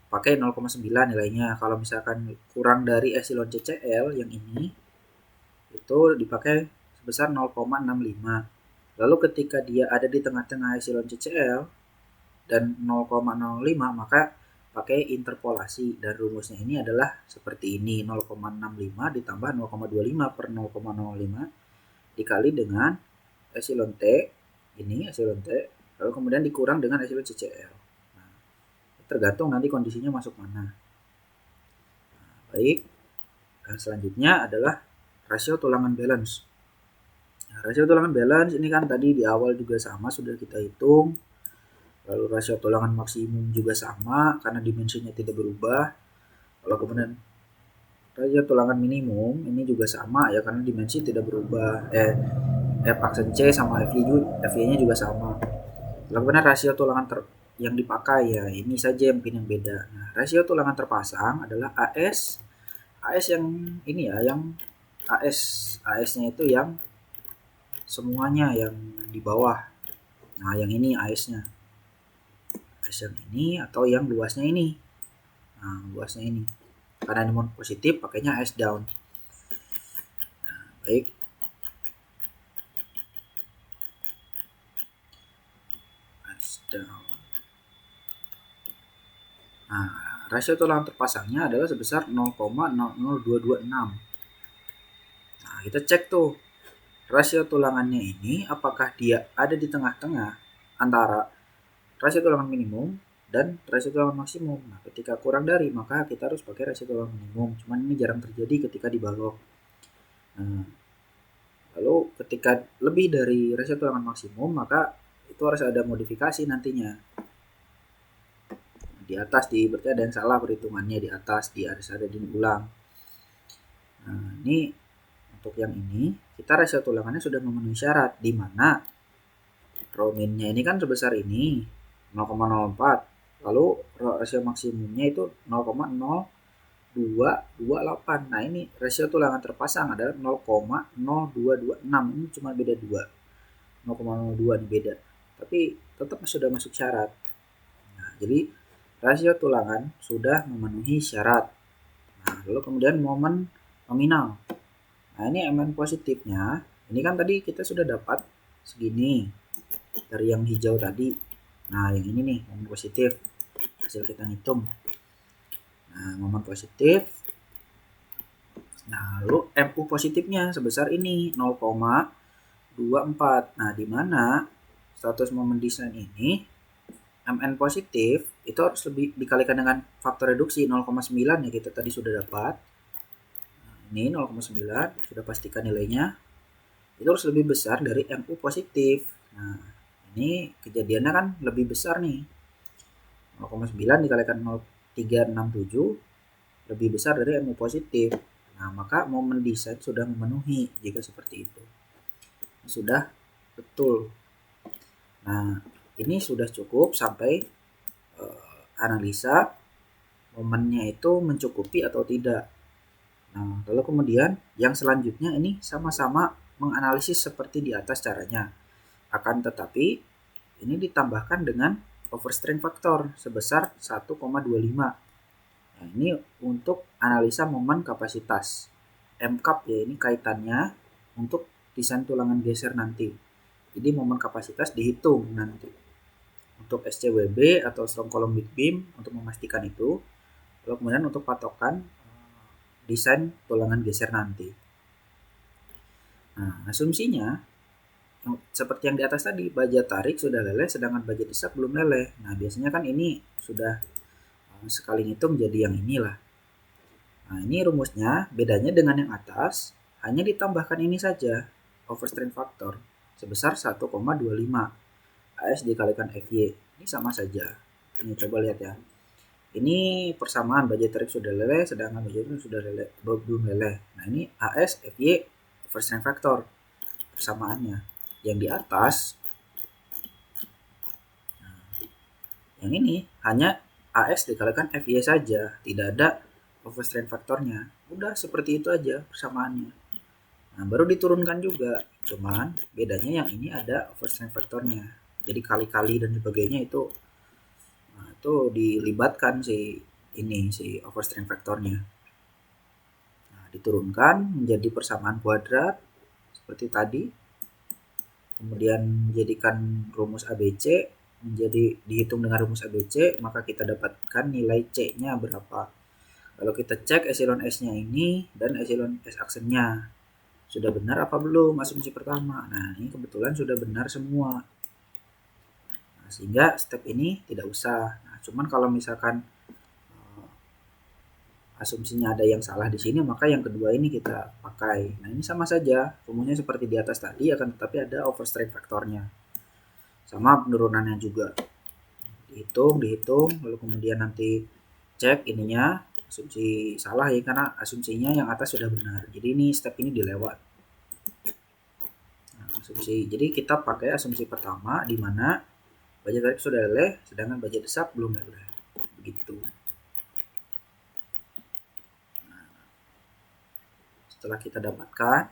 pakai 0,9 nilainya. Kalau misalkan kurang dari epsilon CCl yang ini itu dipakai sebesar 0,65. Lalu ketika dia ada di tengah-tengah epsilon CCl dan 0,05 maka pakai interpolasi dan rumusnya ini adalah seperti ini, 0,65 ditambah 0,25 per 0,05 dikali dengan epsilon T, ini epsilon T, lalu kemudian dikurang dengan epsilon CCl. Nah, tergantung nanti kondisinya masuk mana. Nah, baik, dan selanjutnya adalah rasio tulangan balance. Nah, rasio tulangan balance ini kan tadi di awal juga sama, sudah kita hitung. Lalu rasio tulangan maksimum juga sama karena dimensinya tidak berubah. Lalu kemudian rasio tulangan minimum ini juga sama ya karena dimensi tidak berubah. F aksen C sama FY-nya juga sama. Lalu kemudian rasio tulangan yang dipakai ya ini saja mungkin yang beda. Nah, rasio tulangan terpasang adalah AS yang ini ya yang AS. AS-nya itu yang semuanya yang di bawah. Nah, yang ini AS-nya. AS yang ini atau yang luasnya ini. Nah, luasnya ini. Karena ini mode positif, pakainya AS down. Nah, baik. AS down. Nah, rasio tulang terpasangnya adalah sebesar 0,00226. Nah, kita cek tuh rasio tulangannya ini apakah dia ada di tengah-tengah antara rasio tulangan minimum dan rasio tulangan maksimum. Nah, ketika kurang dari maka kita harus pakai rasio tulangan minimum. Cuman ini jarang terjadi ketika di balok. Nah, lalu ketika lebih dari rasio tulangan maksimum maka itu harus ada modifikasi nantinya. Di atas berarti ada yang salah perhitungannya di atas, harus ada diulang. Nah, ini untuk yang ini kita rasio tulangannya sudah memenuhi syarat di mana raw min-nya ini kan sebesar ini 0,04, lalu rasio maksimumnya itu 0,0228. Nah, ini rasio tulangan terpasang adalah 0,0226. Ini cuma beda 2. 0,02 ini beda. Tapi tetap sudah masuk syarat. Nah, jadi rasio tulangan sudah memenuhi syarat. Nah, lalu kemudian momen nominal. Nah, ini MN positifnya. Ini kan tadi kita sudah dapat segini dari yang hijau tadi. Nah, yang ini nih momen positif. Hasil kita hitung. Nah, momen positif. Nah, lalu MU positifnya sebesar ini 0,24. Nah, di mana status momen desain ini MN positif itu harus lebih dikalikan dengan faktor reduksi 0,9 ya, kita tadi sudah dapat. Nah, ini 0,9 sudah pastikan nilainya. Itu harus lebih besar dari MU positif. Nah, ini kejadiannya kan lebih besar nih. 0,9 dikalikan 0,367 lebih besar dari MU positif. Nah, maka momen desain sudah memenuhi jika seperti itu. Sudah betul. Nah, ini sudah cukup sampai analisa momennya itu mencukupi atau tidak. Nah, lalu kemudian yang selanjutnya ini sama-sama menganalisis seperti di atas caranya. Akan tetapi ini ditambahkan dengan overstrain factor sebesar 1,25. Nah, ini untuk analisa momen kapasitas. MCAP ya, ini kaitannya untuk desain tulangan geser nanti. Jadi momen kapasitas dihitung nanti. Untuk SCWB atau strong column weak beam untuk memastikan itu. Lalu kemudian untuk patokan desain tulangan geser nanti. Nah, asumsinya seperti yang di atas tadi, baja tarik sudah leleh sedangkan baja desak belum leleh. Nah, biasanya kan ini sudah sekali ngitung jadi yang inilah. Nah, ini rumusnya, bedanya dengan yang atas, hanya ditambahkan ini saja, overstrain factor, sebesar 1,25. AS dikalikan FY, ini sama saja. Ini coba lihat ya. Ini persamaan, baja tarik sudah leleh, sedangkan baja tarik sudah leleh, belum leleh. Nah, ini AS, FY, overstrain factor, persamaannya. Yang di atas, nah, yang ini hanya AS dikalikan FY saja, tidak ada overstrain faktornya. Udah seperti itu aja persamaannya. Nah, baru diturunkan juga, cuman bedanya yang ini ada overstrain faktornya. Jadi kali-kali dan sebagainya itu, nah, itu dilibatkan si overstrain faktornya. Nah, diturunkan menjadi persamaan kuadrat seperti tadi. Kemudian menjadikan rumus ABC menjadi dihitung dengan rumus ABC, maka kita dapatkan nilai C-nya berapa. Kalau kita cek echelon S-nya ini dan echelon S aksennya sudah benar apa belum asumsi pertama. Nah, ini kebetulan sudah benar semua. Nah, sehingga step ini tidak usah. Nah, cuman kalau misalkan asumsinya ada yang salah di sini, maka yang kedua ini kita pakai. Nah, ini sama saja, rumusnya seperti di atas tadi, akan tetapi ada overstrain faktornya. Sama penurunannya juga. Dihitung, lalu kemudian nanti cek ininya, asumsi salah ya, karena asumsinya yang atas sudah benar. Jadi ini step ini dilewat. Nah, asumsi. Jadi kita pakai asumsi pertama di mana baja tarik sudah leleh, sedangkan baja desak belum leleh. Begitu. Setelah kita dapatkan,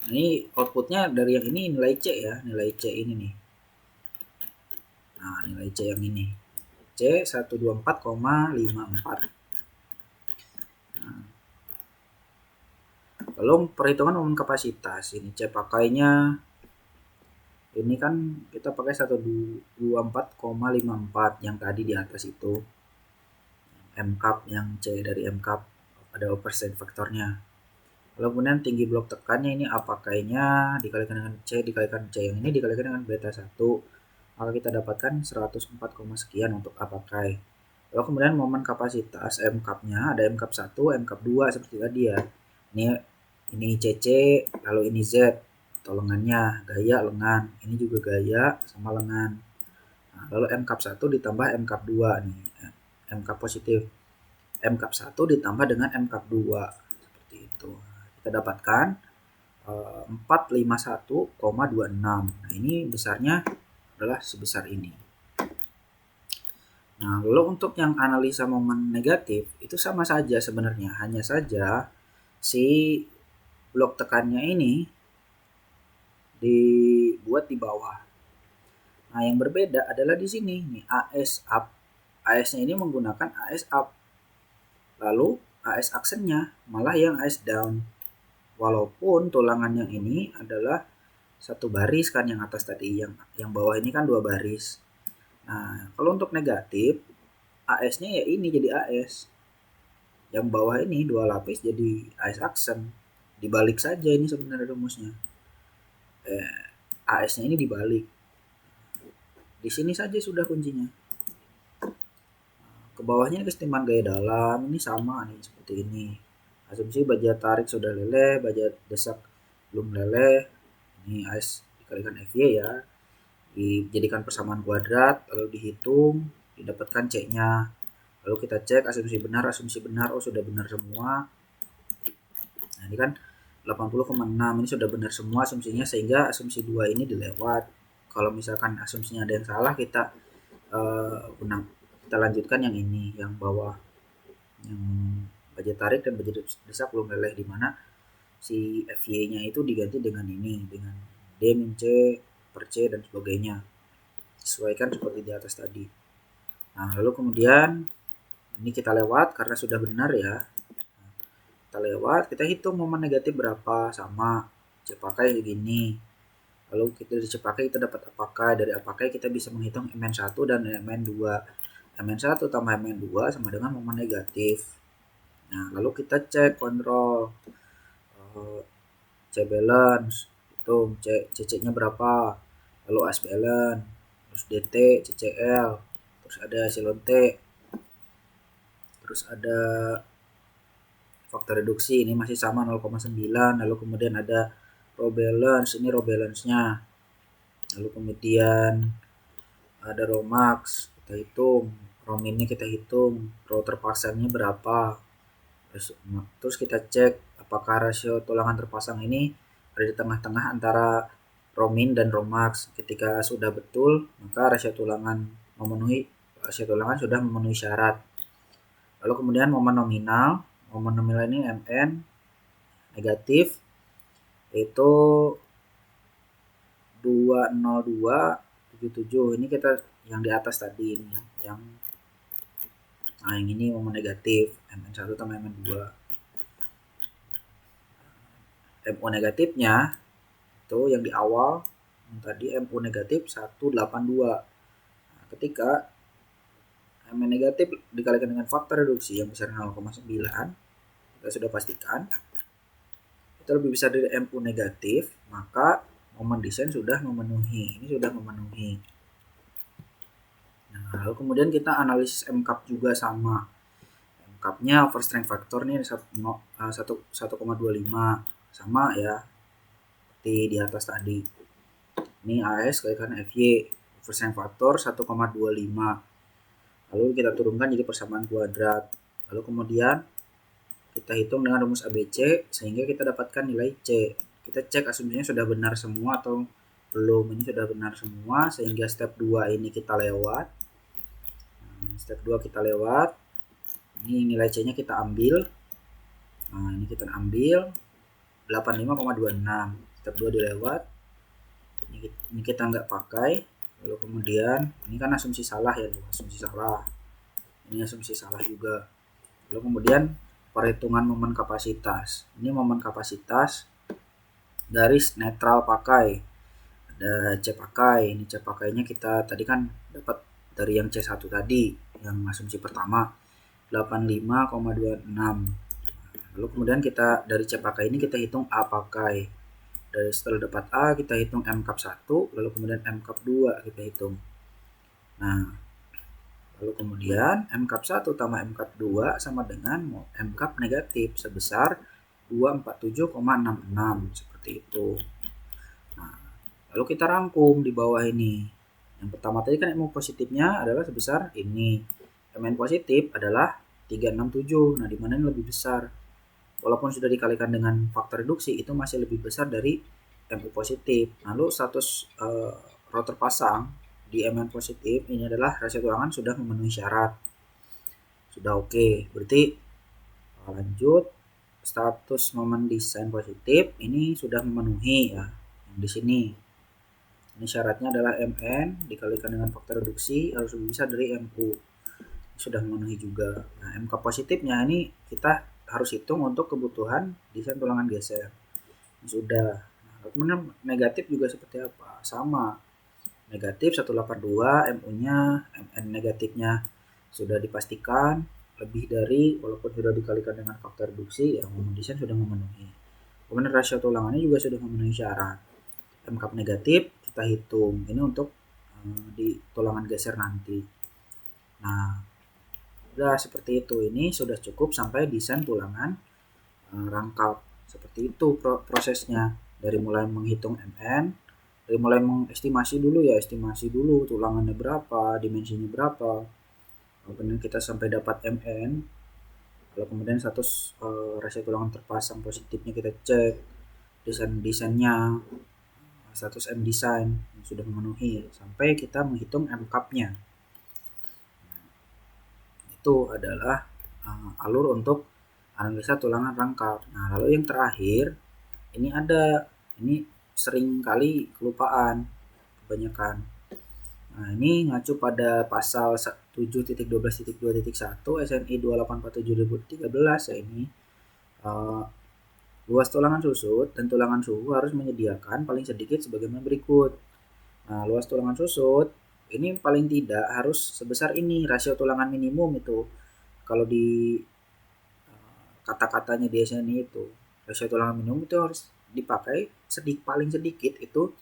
ini outputnya dari yang ini nilai C ya, nilai C ini nih. Nah, nilai C yang ini. C 124,54. Nah, lalu perhitungan momen kapasitas, ini C pakainya ini kan kita pakai 124,54 yang tadi di atas itu. MCAP yang C dari MCAP ada persen faktornya. Lalu kemudian tinggi blok tekannya ini A pakainya dikalikan dengan C dikalikan C yang ini dikalikan dengan beta 1, maka kita dapatkan 104, sekian untuk A pakai. Lalu kemudian momen kapasitas MCAP-nya ada MCAP 1, MCAP 2 seperti tadi ya. Ini CC, lalu ini Z atau lengannya, gaya lengan. Ini juga gaya sama lengan. Nah, lalu MCAP 1 ditambah MCAP 2 nih. MCAP positif. MCAP 1 ditambah dengan MCAP 2 seperti itu. Kita dapatkan 451,26. Nah, ini besarnya adalah sebesar ini. Nah, lalu untuk yang analisa momen negatif itu sama saja sebenarnya, hanya saja si blok tekannya ini dibuat di bawah. Nah, yang berbeda adalah di sini nih AS up. AS-nya ini menggunakan AS up. Lalu AS aksennya malah yang AS down. Walaupun tulangan yang ini adalah satu baris kan, yang atas tadi, yang bawah ini kan dua baris. Nah, kalau untuk negatif AS-nya ya ini jadi AS. Yang bawah ini dua lapis jadi AS aksen. Dibalik saja ini sebenarnya rumusnya. AS-nya ini dibalik. Di sini saja sudah kuncinya. Ke bawahnya kesetimbangan gaya dalam ini sama nih seperti ini. Asumsi baja tarik sudah leleh, baja desak belum leleh. Ini AS dikalikan FY ya. Dijadikan persamaan kuadrat, lalu dihitung, didapatkan C-nya. Lalu kita cek asumsi benar, oh sudah benar semua. Nah, ini kan 80,6 ini sudah benar semua asumsinya, sehingga asumsi 2 ini dilewat. Kalau misalkan asumsinya ada yang salah, kita lanjutkan yang ini, yang bawah, yang baja tarik dan baja desak belum leleh, di mana si FY-nya itu diganti dengan ini, dengan D min C per C dan sebagainya, sesuaikan seperti di atas tadi. Nah, lalu kemudian ini kita lewat karena sudah benar ya, kita lewat, kita hitung momen negatif berapa, sama C pakai gini. Lalu kita di C pakai kita dapat apakah, dari apakah kita bisa menghitung Mn1 dan Mn2. Mn1 tambah Mn2 sama dengan momen negatif. Nah, lalu kita cek kontrol C balance, hitung CC-nya berapa, lalu AS balance, terus DT, CCL, terus ada silon T, terus ada faktor reduksi, ini masih sama 0,9, lalu kemudian ada row balance, ini row balance-nya, lalu kemudian ada row max, kita hitung, row min-nya kita hitung, row terpasangnya berapa, terus kita cek apakah rasio tulangan terpasang ini ada di tengah-tengah antara row min dan row max. Ketika sudah betul, maka rasio tulangan sudah memenuhi syarat. Lalu kemudian momen nominal ini Mn negatif itu 202,77. Ini kita yang di atas tadi ini, yang ini momen negatif Mn1 tambah Mn2. MU negatifnya itu yang di awal yang tadi, MU negatif 182. Nah, ketika Mn negatif dikalikan dengan faktor reduksi yang besar 0,9, kita sudah pastikan itu lebih besar dari MU negatif, maka momen desain sudah memenuhi. Ini sudah memenuhi. Nah, lalu kemudian kita analisis MCAP juga sama. MCAP-nya overstrength factor nih 1,25, sama ya seperti di atas tadi. Ini AS kalikan FY, overstrength factor 1,25. Lalu kita turunkan jadi persamaan kuadrat. Lalu kemudian kita hitung dengan rumus ABC sehingga kita dapatkan nilai C. Kita cek asumsinya sudah benar semua atau belum. Ini sudah benar semua sehingga step 2 ini kita lewat. Step 2 kita lewat. Ini nilai C-nya kita ambil. Nah, ini kita ambil 85,26, step 2 dilewat. Ini kita nggak pakai. Lalu kemudian ini kan asumsi salah ya, asumsi salah. Ini asumsi salah juga. Lalu kemudian perhitungan momen kapasitas. Ini momen kapasitas garis netral pakai. Ada C pakai. Ini C pakainya kita tadi kan dapat dari yang C1 tadi, yang asumsi pertama 85,26. Lalu kemudian kita dari C pakai ini kita hitung A pakai. Dari setelah dapat A kita hitung M cup 1, lalu kemudian M cup 2 kita hitung. Nah, lalu kemudian M cup 1 tambah M cup 2 sama dengan M cup negatif sebesar 247,66 seperti itu. Nah, lalu kita rangkum di bawah ini. Yang pertama tadi kan MU positifnya adalah sebesar ini. MN positif adalah 367. Nah, di mana ini lebih besar? Walaupun sudah dikalikan dengan faktor reduksi, itu masih lebih besar dari MU positif. Lalu status rotor pasang di MN positif ini adalah rasio tulangan sudah memenuhi syarat. Sudah oke. Berarti lanjut, status momen desain positif ini sudah memenuhi ya. Yang di sini. Ini syaratnya adalah MN dikalikan dengan faktor reduksi harus lebih besar dari MU. Sudah memenuhi juga. Nah, MK positifnya ini kita harus hitung untuk kebutuhan desain tulangan geser. Sudah. Nah, kemudian negatif juga seperti apa? Sama. Negatif 182, MU-nya, MN negatifnya sudah dipastikan lebih dari, walaupun sudah dikalikan dengan faktor reduksi, ya momen desain sudah memenuhi. Kemudian rasio tulangannya juga sudah memenuhi syarat. MK negatif kita hitung. Ini untuk di tulangan geser nanti. Nah, udah seperti itu. Ini sudah cukup sampai desain tulangan rangkap. Seperti itu prosesnya. Dari mulai menghitung MN, dari mulai mengestimasi dulu ya, estimasi dulu tulangannya berapa, dimensinya berapa. Kemudian kita sampai dapat MN. Lalu kemudian status rasio tulangan terpasang positifnya kita cek, desainnya, status M design yang sudah memenuhi sampai kita menghitung M cup-nya. Itu adalah alur untuk analisa tulangan rangkap. Nah, lalu yang terakhir ini sering kali kelupaan kebanyakan. Nah, ini ngacu pada pasal 7.12.2.1 SNI 2847/2013 ya ini. Luas tulangan susut dan tulangan suhu harus menyediakan paling sedikit sebagaimana berikut. Nah, luas tulangan susut ini paling tidak harus sebesar ini, rasio tulangan minimum itu. Kalau di kata-katanya di SNI itu, rasio tulangan minimum itu harus dipakai paling sedikit itu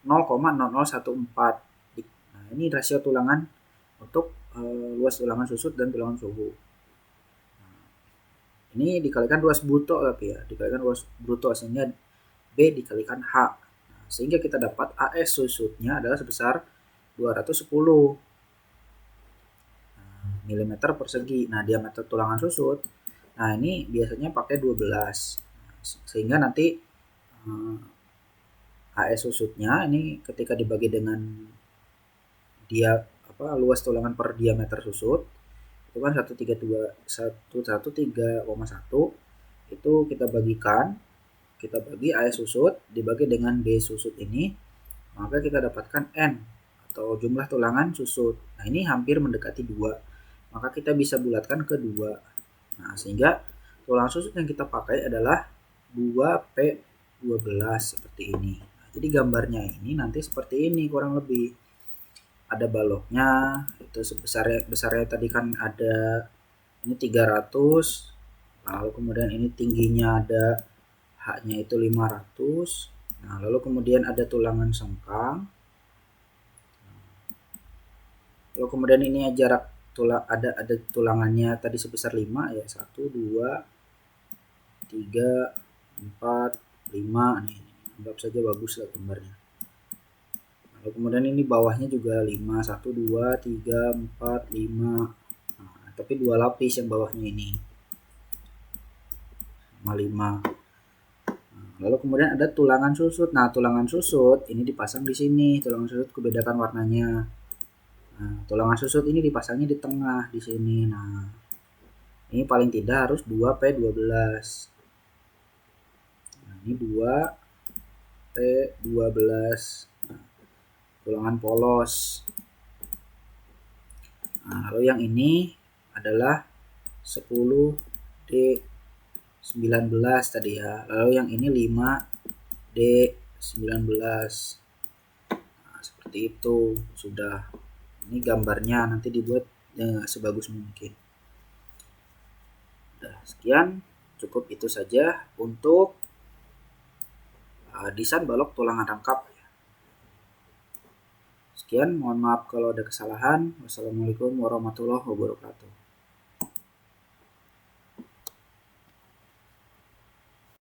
0,0014. Nah, ini rasio tulangan untuk luas tulangan susut dan tulangan suhu. Ini dikalikan luas bruto tapi ya, dikalikan luas bruto sehingga B dikalikan H. Nah, sehingga kita dapat AS susutnya adalah sebesar 210 mm persegi. Nah, diameter tulangan susut, nah ini biasanya pakai 12. Sehingga nanti AS susutnya ini ketika dibagi dengan luas tulangan per diameter susut itu kan 113,1 itu kita bagi AS susut dibagi dengan B susut ini, maka kita dapatkan N atau jumlah tulangan susut. Nah, ini hampir mendekati 2, maka kita bisa bulatkan ke 2. Nah, sehingga tulangan susut yang kita pakai adalah 2P12 seperti ini. Nah, jadi gambarnya ini nanti seperti ini kurang lebih. Ada baloknya, itu besarnya tadi kan ada ini 300, lalu kemudian ini tingginya ada H-nya itu 500. Nah, lalu kemudian ada tulangan sengkang. Lalu kemudian ini jarak ada tulangannya tadi sebesar 5 ya, 1 2 3 4 5 nih. Anggap saja bagus lah gambarnya. Lalu kemudian ini bawahnya juga 5, 1 2 3 4 5. Nah, tapi 2 lapis yang bawahnya ini. Sama 5. Lalu kemudian ada tulangan susut. Nah, tulangan susut ini dipasang di sini. Tulangan susut kubedakan warnanya. Nah, tulangan susut ini dipasangnya di tengah di sini. Nah, Ini paling tidak harus 2P12. Nah, ini 2P12 ulangan polos. Nah, lalu yang ini adalah 10D19 tadi ya. Lalu yang ini 5D19. Nah, seperti itu sudah. Ini gambarnya nanti dibuat sebagus mungkin. Nah, sekian, cukup itu saja untuk desain balok tulangan rangkap. Sekian, mohon maaf kalau ada kesalahan. Wassalamualaikum warahmatullahi wabarakatuh.